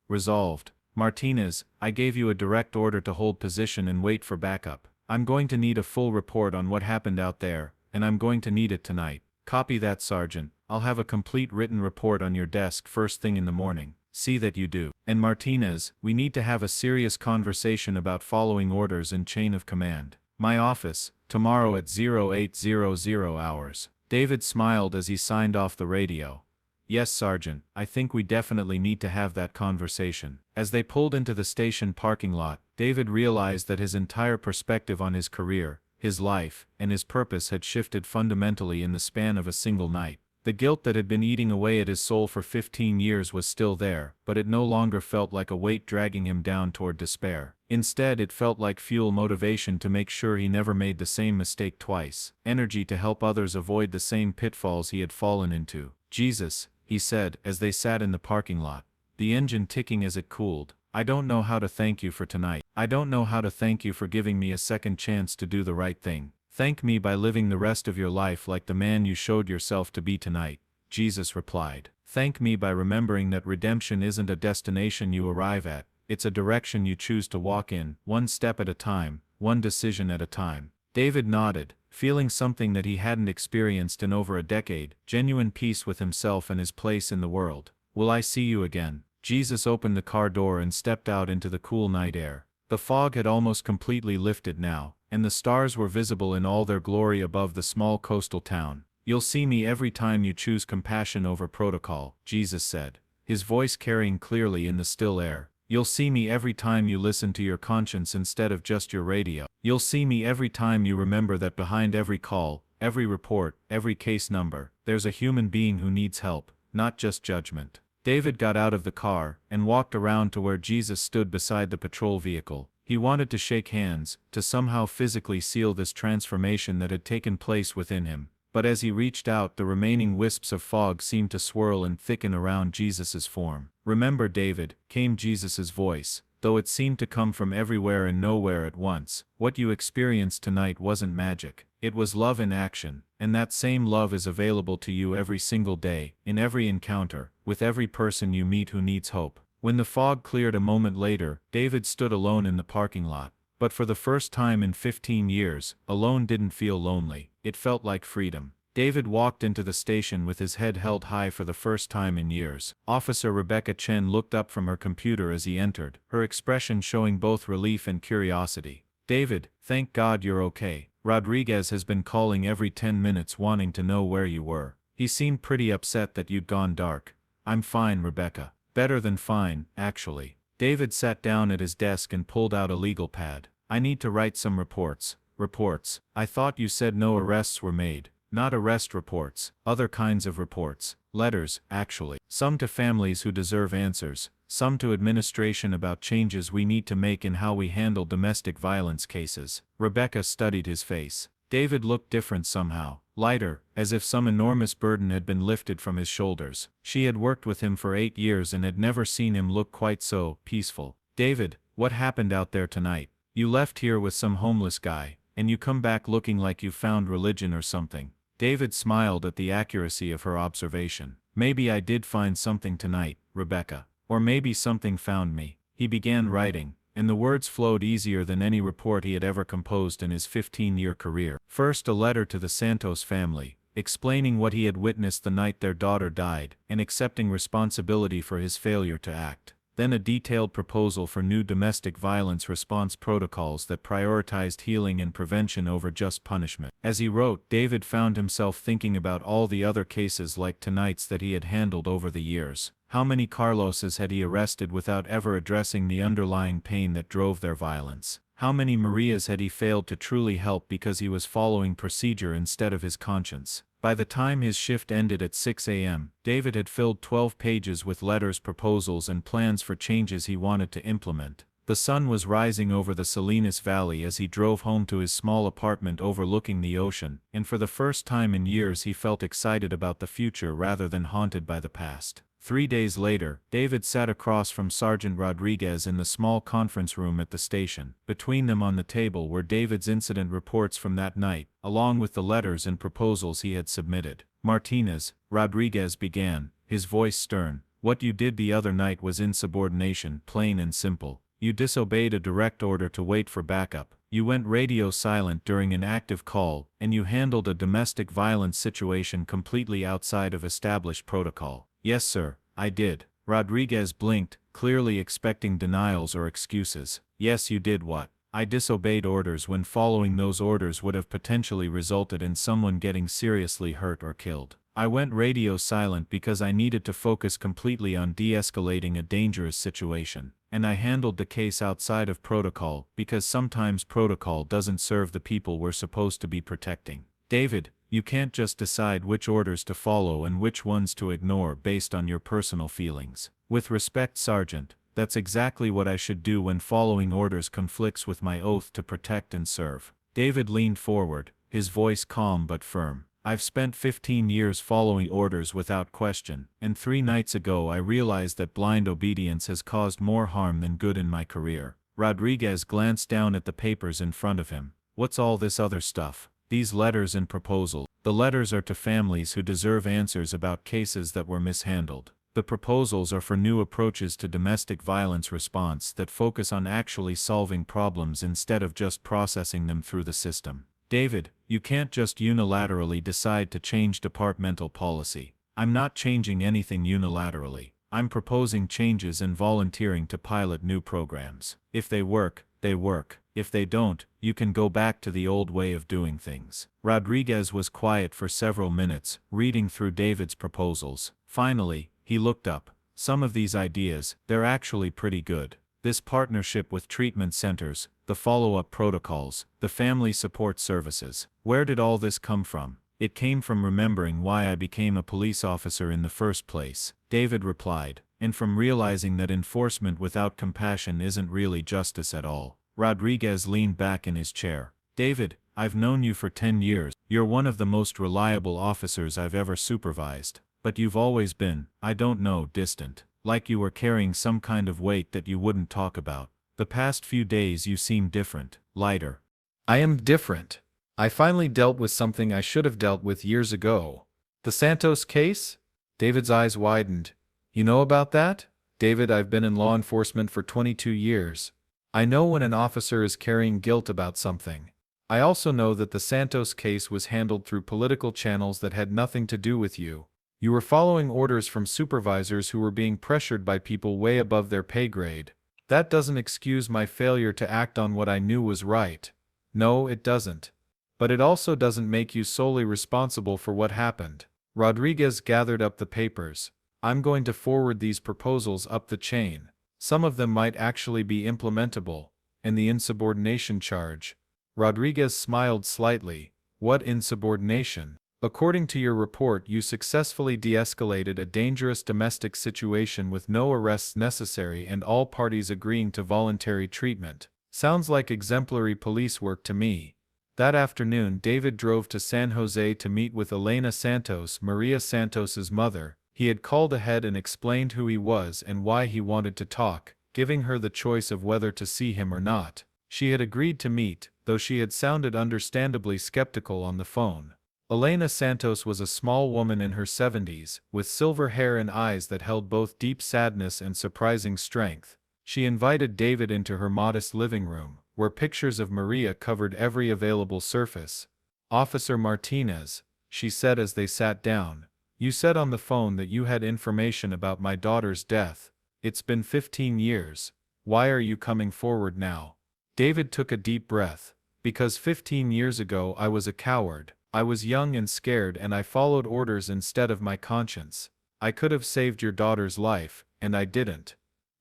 "Resolved. Martinez, I gave you a direct order to hold position and wait for backup. I'm going to need a full report on what happened out there, and I'm going to need it tonight." "Copy that, Sergeant. I'll have a complete written report on your desk first thing in the morning." "See that you do. And Martinez, we need to have a serious conversation about following orders and chain of command. My office, tomorrow at 0800 hours. David smiled as he signed off the radio. "Yes, Sergeant, I think we definitely need to have that conversation." As they pulled into the station parking lot, David realized that his entire perspective on his career, his life, and his purpose had shifted fundamentally in the span of a single night. The guilt that had been eating away at his soul for 15 years was still there, but it no longer felt like a weight dragging him down toward despair. Instead, it felt like fuel, motivation to make sure he never made the same mistake twice, energy to help others avoid the same pitfalls he had fallen into. "Jesus," he said as they sat in the parking lot, the engine ticking as it cooled, "I don't know how to thank you for tonight. I don't know how to thank you for giving me a second chance to do the right thing. Thank me by living the rest of your life like the man you showed yourself to be tonight, Jesus replied. Thank me by remembering that redemption isn't a destination you arrive at, it's a direction you choose to walk in, one step at a time, one decision at a time. David nodded, feeling something that he hadn't experienced in over a decade, genuine peace with himself and his place in the world. Will I see you again? Jesus opened the car door and stepped out into the cool night air. The fog had almost completely lifted now, and the stars were visible in all their glory above the small coastal town. You'll see me every time you choose compassion over protocol, Jesus said, his voice carrying clearly in the still air. You'll see me every time you listen to your conscience instead of just your radio. You'll see me every time you remember that behind every call, every report, every case number, there's a human being who needs help, not just judgment. David got out of the car and walked around to where Jesus stood beside the patrol vehicle. He wanted to shake hands, to somehow physically seal this transformation that had taken place within him. But as he reached out, the remaining wisps of fog seemed to swirl and thicken around Jesus's form. Remember, David, came Jesus's voice, though it seemed to come from everywhere and nowhere at once. What you experienced tonight wasn't magic. It was love in action, and that same love is available to you every single day, in every encounter, with every person you meet who needs hope. When the fog cleared a moment later, David stood alone in the parking lot. But for the first time in 15 years, alone didn't feel lonely. It felt like freedom. David walked into the station with his head held high for the first time in years. Officer Rebecca Chen looked up from her computer as he entered, her expression showing both relief and curiosity. David, thank God you're okay. Rodriguez has been calling every 10 minutes wanting to know where you were. He seemed pretty upset that you'd gone dark. I'm fine, Rebecca. Better than fine, actually. David sat down at his desk and pulled out a legal pad. I need to write some reports. Reports. I thought you said no arrests were made. Not arrest reports. Other kinds of reports. Letters, actually. Some to families who deserve answers. Some to administration about changes we need to make in how we handle domestic violence cases. Rebecca studied his face. David looked different somehow. Lighter, as if some enormous burden had been lifted from his shoulders. She had worked with him for 8 years and had never seen him look quite so peaceful. David, what happened out there tonight? You left here with some homeless guy, and you come back looking like you found religion or something. David smiled at the accuracy of her observation. Maybe I did find something tonight, Rebecca. Or maybe something found me. He began writing, and the words flowed easier than any report he had ever composed in his 15-year career. First, a letter to the Santos family, explaining what he had witnessed the night their daughter died, and accepting responsibility for his failure to act. Then a detailed proposal for new domestic violence response protocols that prioritized healing and prevention over just punishment. As he wrote, David found himself thinking about all the other cases like tonight's that he had handled over the years. How many Carloses had he arrested without ever addressing the underlying pain that drove their violence? How many Marias had he failed to truly help because he was following procedure instead of his conscience? By the time his shift ended at 6 a.m., David had filled 12 pages with letters, proposals, and plans for changes he wanted to implement. The sun was rising over the Salinas Valley as he drove home to his small apartment overlooking the ocean, and for the first time in years he felt excited about the future rather than haunted by the past. 3 days later, David sat across from Sergeant Rodriguez in the small conference room at the station. Between them on the table were David's incident reports from that night, along with the letters and proposals he had submitted. Martinez, Rodriguez began, his voice stern. What you did the other night was insubordination, plain and simple. You disobeyed a direct order to wait for backup. You went radio silent during an active call, and you handled a domestic violence situation completely outside of established protocol. Yes, sir, I did. Rodriguez blinked, clearly expecting denials or excuses. Yes, you did what? I disobeyed orders when following those orders would have potentially resulted in someone getting seriously hurt or killed. I went radio silent because I needed to focus completely on de-escalating a dangerous situation. And I handled the case outside of protocol because sometimes protocol doesn't serve the people we're supposed to be protecting. David, you can't just decide which orders to follow and which ones to ignore based on your personal feelings. With respect, Sergeant, that's exactly what I should do when following orders conflicts with my oath to protect and serve. David leaned forward, his voice calm but firm. I've spent 15 years following orders without question, and 3 nights ago I realized that blind obedience has caused more harm than good in my career. Rodriguez glanced down at the papers in front of him. What's all this other stuff? These letters and proposals. The letters are to families who deserve answers about cases that were mishandled. The proposals are for new approaches to domestic violence response that focus on actually solving problems instead of just processing them through the system. David, you can't just unilaterally decide to change departmental policy. I'm not changing anything unilaterally. I'm proposing changes and volunteering to pilot new programs. If they work, they work. If they don't, you can go back to the old way of doing things. Rodriguez was quiet for several minutes, reading through David's proposals. Finally, he looked up. Some of these ideas, they're actually pretty good. This partnership with treatment centers, the follow-up protocols, the family support services. Where did all this come from? It came from remembering why I became a police officer in the first place, David replied, and from realizing that enforcement without compassion isn't really justice at all. Rodriguez leaned back in his chair. David, I've known you for 10 years. You're one of the most reliable officers I've ever supervised. But you've always been, I don't know, distant. Like you were carrying some kind of weight that you wouldn't talk about. The past few days you seem different, lighter. I am different. I finally dealt with something I should have dealt with years ago. The Santos case? David's eyes widened. You know about that? David, I've been in law enforcement for 22 years. I know when an officer is carrying guilt about something. I also know that the Santos case was handled through political channels that had nothing to do with you. You were following orders from supervisors who were being pressured by people way above their pay grade. That doesn't excuse my failure to act on what I knew was right. No, it doesn't. But it also doesn't make you solely responsible for what happened. Rodriguez gathered up the papers. I'm going to forward these proposals up the chain. Some of them might actually be implementable. And the insubordination charge. Rodriguez smiled slightly. What insubordination? According to your report, you successfully de-escalated a dangerous domestic situation with no arrests necessary and all parties agreeing to voluntary treatment. Sounds like exemplary police work to me. That afternoon, David drove to San Jose to meet with Elena Santos, Maria Santos's mother. He had called ahead and explained who he was and why he wanted to talk, giving her the choice of whether to see him or not. She had agreed to meet, though she had sounded understandably skeptical on the phone. Elena Santos was a small woman in her 70s, with silver hair and eyes that held both deep sadness and surprising strength. She invited David into her modest living room, where pictures of Maria covered every available surface. Officer Martinez, she said as they sat down, you said on the phone that you had information about my daughter's death. It's been 15 years. Why are you coming forward now? David took a deep breath. Because 15 years ago I was a coward. I was young and scared and I followed orders instead of my conscience. I could have saved your daughter's life, and I didn't.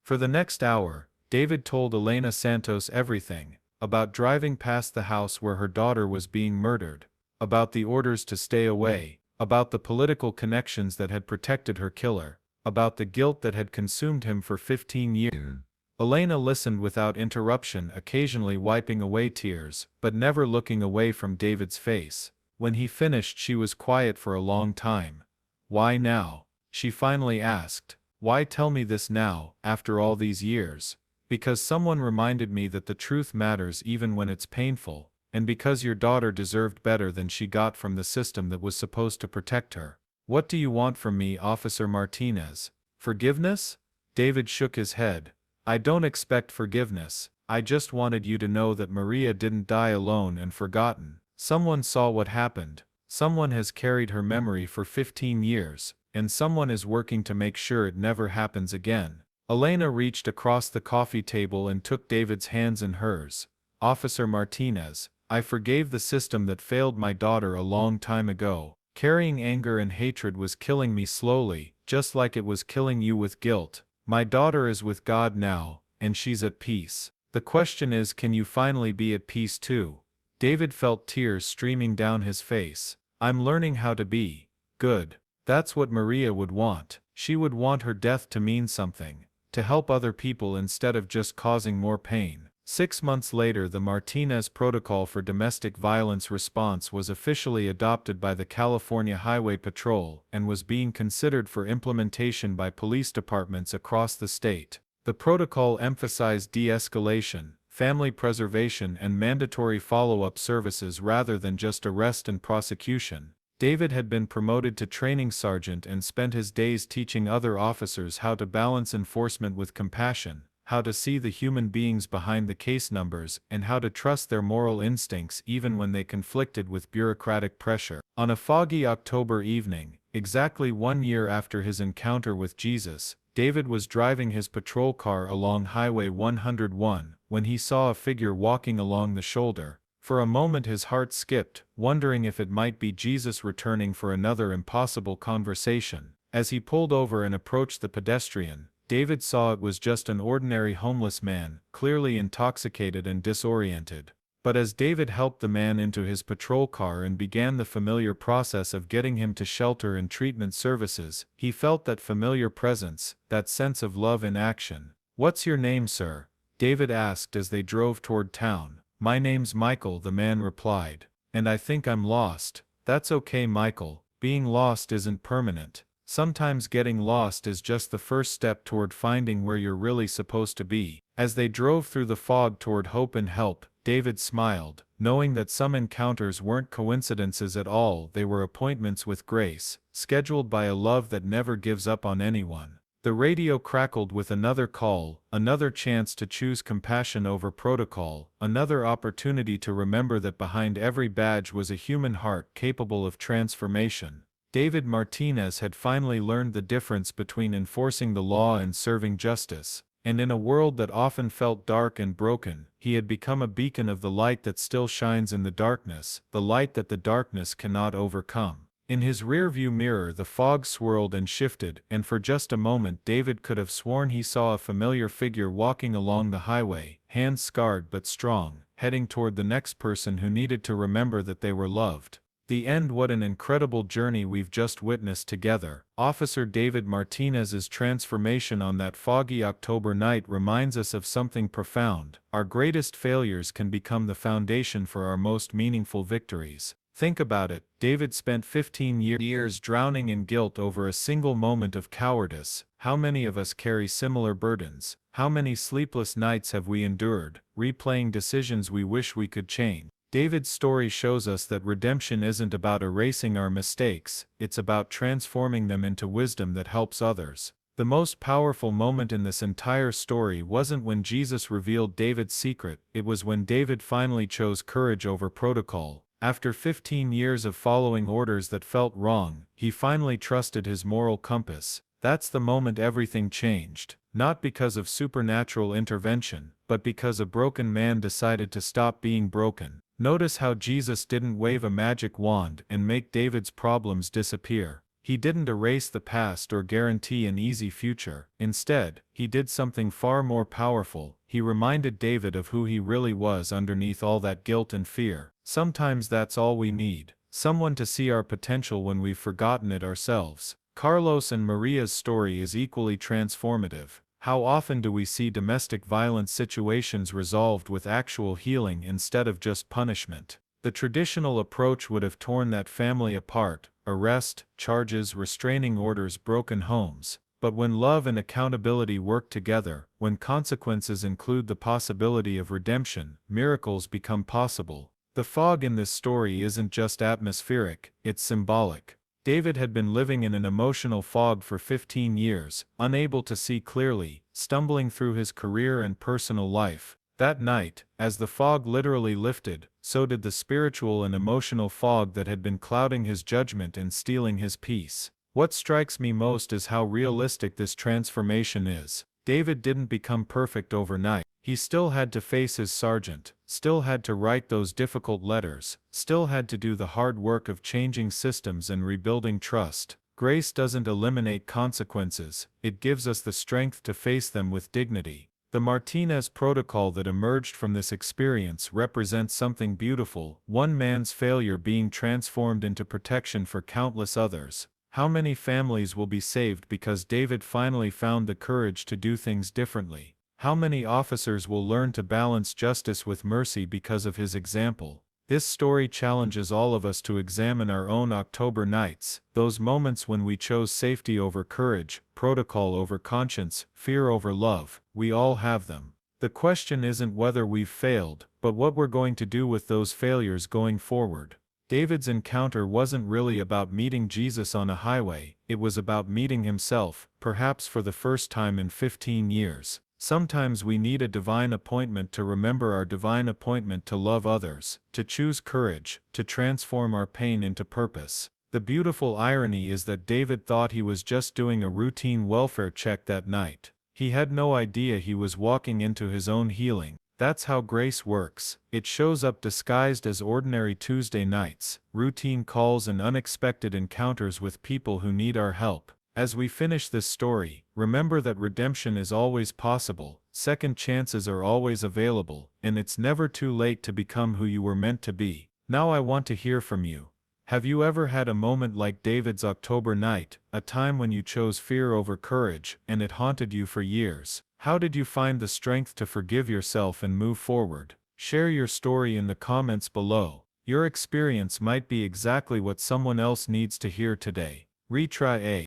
For the next hour, David told Elena Santos everything, about driving past the house where her daughter was being murdered, about the orders to stay away, about the political connections that had protected her killer, about the guilt that had consumed him for 15 years. Elena listened without interruption, occasionally wiping away tears, but never looking away from David's face. When he finished, she was quiet for a long time. Why now? She finally asked. Why tell me this now, after all these years? Because someone reminded me that the truth matters even when it's painful, and because your daughter deserved better than she got from the system that was supposed to protect her. What do you want from me, Officer Martinez? Forgiveness? David shook his head. I don't expect forgiveness. I just wanted you to know that Maria didn't die alone and forgotten. Someone saw what happened. Someone has carried her memory for 15 years, and someone is working to make sure it never happens again. Elena reached across the coffee table and took David's hands in hers. Officer Martinez, I forgave the system that failed my daughter a long time ago. Carrying anger and hatred was killing me slowly, just like it was killing you with guilt. My daughter is with God now, and she's at peace. The question is, can you finally be at peace too? David felt tears streaming down his face. I'm learning how to be good. That's what Maria would want. She would want her death to mean something, to help other people instead of just causing more pain. 6 months later, the Martinez Protocol for Domestic Violence Response was officially adopted by the California Highway Patrol and was being considered for implementation by police departments across the state. The protocol emphasized de-escalation, family preservation and mandatory follow-up services rather than just arrest and prosecution. David had been promoted to training sergeant and spent his days teaching other officers how to balance enforcement with compassion, how to see the human beings behind the case numbers, and how to trust their moral instincts even when they conflicted with bureaucratic pressure. On a foggy October evening, exactly 1 year after his encounter with Jesus, David was driving his patrol car along Highway 101 when he saw a figure walking along the shoulder. For a moment his heart skipped, wondering if it might be Jesus returning for another impossible conversation. As he pulled over and approached the pedestrian, David saw it was just an ordinary homeless man, clearly intoxicated and disoriented. But as David helped the man into his patrol car and began the familiar process of getting him to shelter and treatment services, he felt that familiar presence, that sense of love in action. "What's your name, sir?" David asked as they drove toward town. "My name's Michael," the man replied. "And I think I'm lost." "That's okay, Michael. Being lost isn't permanent. Sometimes getting lost is just the first step toward finding where you're really supposed to be." As they drove through the fog toward hope and help, David smiled, knowing that some encounters weren't coincidences at all, they were appointments with grace, scheduled by a love that never gives up on anyone. The radio crackled with another call, another chance to choose compassion over protocol, another opportunity to remember that behind every badge was a human heart capable of transformation. David Martinez had finally learned the difference between enforcing the law and serving justice, and in a world that often felt dark and broken, he had become a beacon of the light that still shines in the darkness, the light that the darkness cannot overcome. In his rearview mirror the fog swirled and shifted, and for just a moment David could have sworn he saw a familiar figure walking along the highway, hands scarred but strong, heading toward the next person who needed to remember that they were loved. The end. What an incredible journey we've just witnessed together. Officer David Martinez's transformation on that foggy October night reminds us of something profound. Our greatest failures can become the foundation for our most meaningful victories. Think about it. David spent 15 years drowning in guilt over a single moment of cowardice. How many of us carry similar burdens? How many sleepless nights have we endured, replaying decisions we wish we could change? David's story shows us that redemption isn't about erasing our mistakes, it's about transforming them into wisdom that helps others. The most powerful moment in this entire story wasn't when Jesus revealed David's secret, it was when David finally chose courage over protocol. After 15 years of following orders that felt wrong, he finally trusted his moral compass. That's the moment everything changed. Not because of supernatural intervention, but because a broken man decided to stop being broken. Notice how Jesus didn't wave a magic wand and make David's problems disappear. He didn't erase the past or guarantee an easy future. Instead, he did something far more powerful. He reminded David of who he really was underneath all that guilt and fear. Sometimes that's all we need. Someone to see our potential when we've forgotten it ourselves. Carlos and Maria's story is equally transformative. How often do we see domestic violence situations resolved with actual healing instead of just punishment? The traditional approach would have torn that family apart: arrest, charges, restraining orders, broken homes. But when love and accountability work together, when consequences include the possibility of redemption, miracles become possible. The fog in this story isn't just atmospheric, it's symbolic. David had been living in an emotional fog for 15 years, unable to see clearly, stumbling through his career and personal life. That night, as the fog literally lifted, so did the spiritual and emotional fog that had been clouding his judgment and stealing his peace. What strikes me most is how realistic this transformation is. David didn't become perfect overnight. He still had to face his sergeant, still had to write those difficult letters, still had to do the hard work of changing systems and rebuilding trust. Grace doesn't eliminate consequences, it gives us the strength to face them with dignity. The Martinez protocol that emerged from this experience represents something beautiful, one man's failure being transformed into protection for countless others. How many families will be saved because David finally found the courage to do things differently? How many officers will learn to balance justice with mercy because of his example? This story challenges all of us to examine our own October nights, those moments when we chose safety over courage, protocol over conscience, fear over love. We all have them. The question isn't whether we've failed, but what we're going to do with those failures going forward. David's encounter wasn't really about meeting Jesus on a highway, it was about meeting himself, perhaps for the first time in 15 years. Sometimes we need a divine appointment to remember our divine appointment to love others, to choose courage, to transform our pain into purpose. The beautiful irony is that David thought he was just doing a routine welfare check that night. He had no idea he was walking into his own healing. That's how grace works. It shows up disguised as ordinary Tuesday nights, routine calls and unexpected encounters with people who need our help. As we finish this story, remember that redemption is always possible, second chances are always available, and it's never too late to become who you were meant to be. Now I want to hear from you. Have you ever had a moment like David's October night, a time when you chose fear over courage, and it haunted you for years? How did you find the strength to forgive yourself and move forward? Share your story in the comments below. Your experience might be exactly what someone else needs to hear today. Retry A.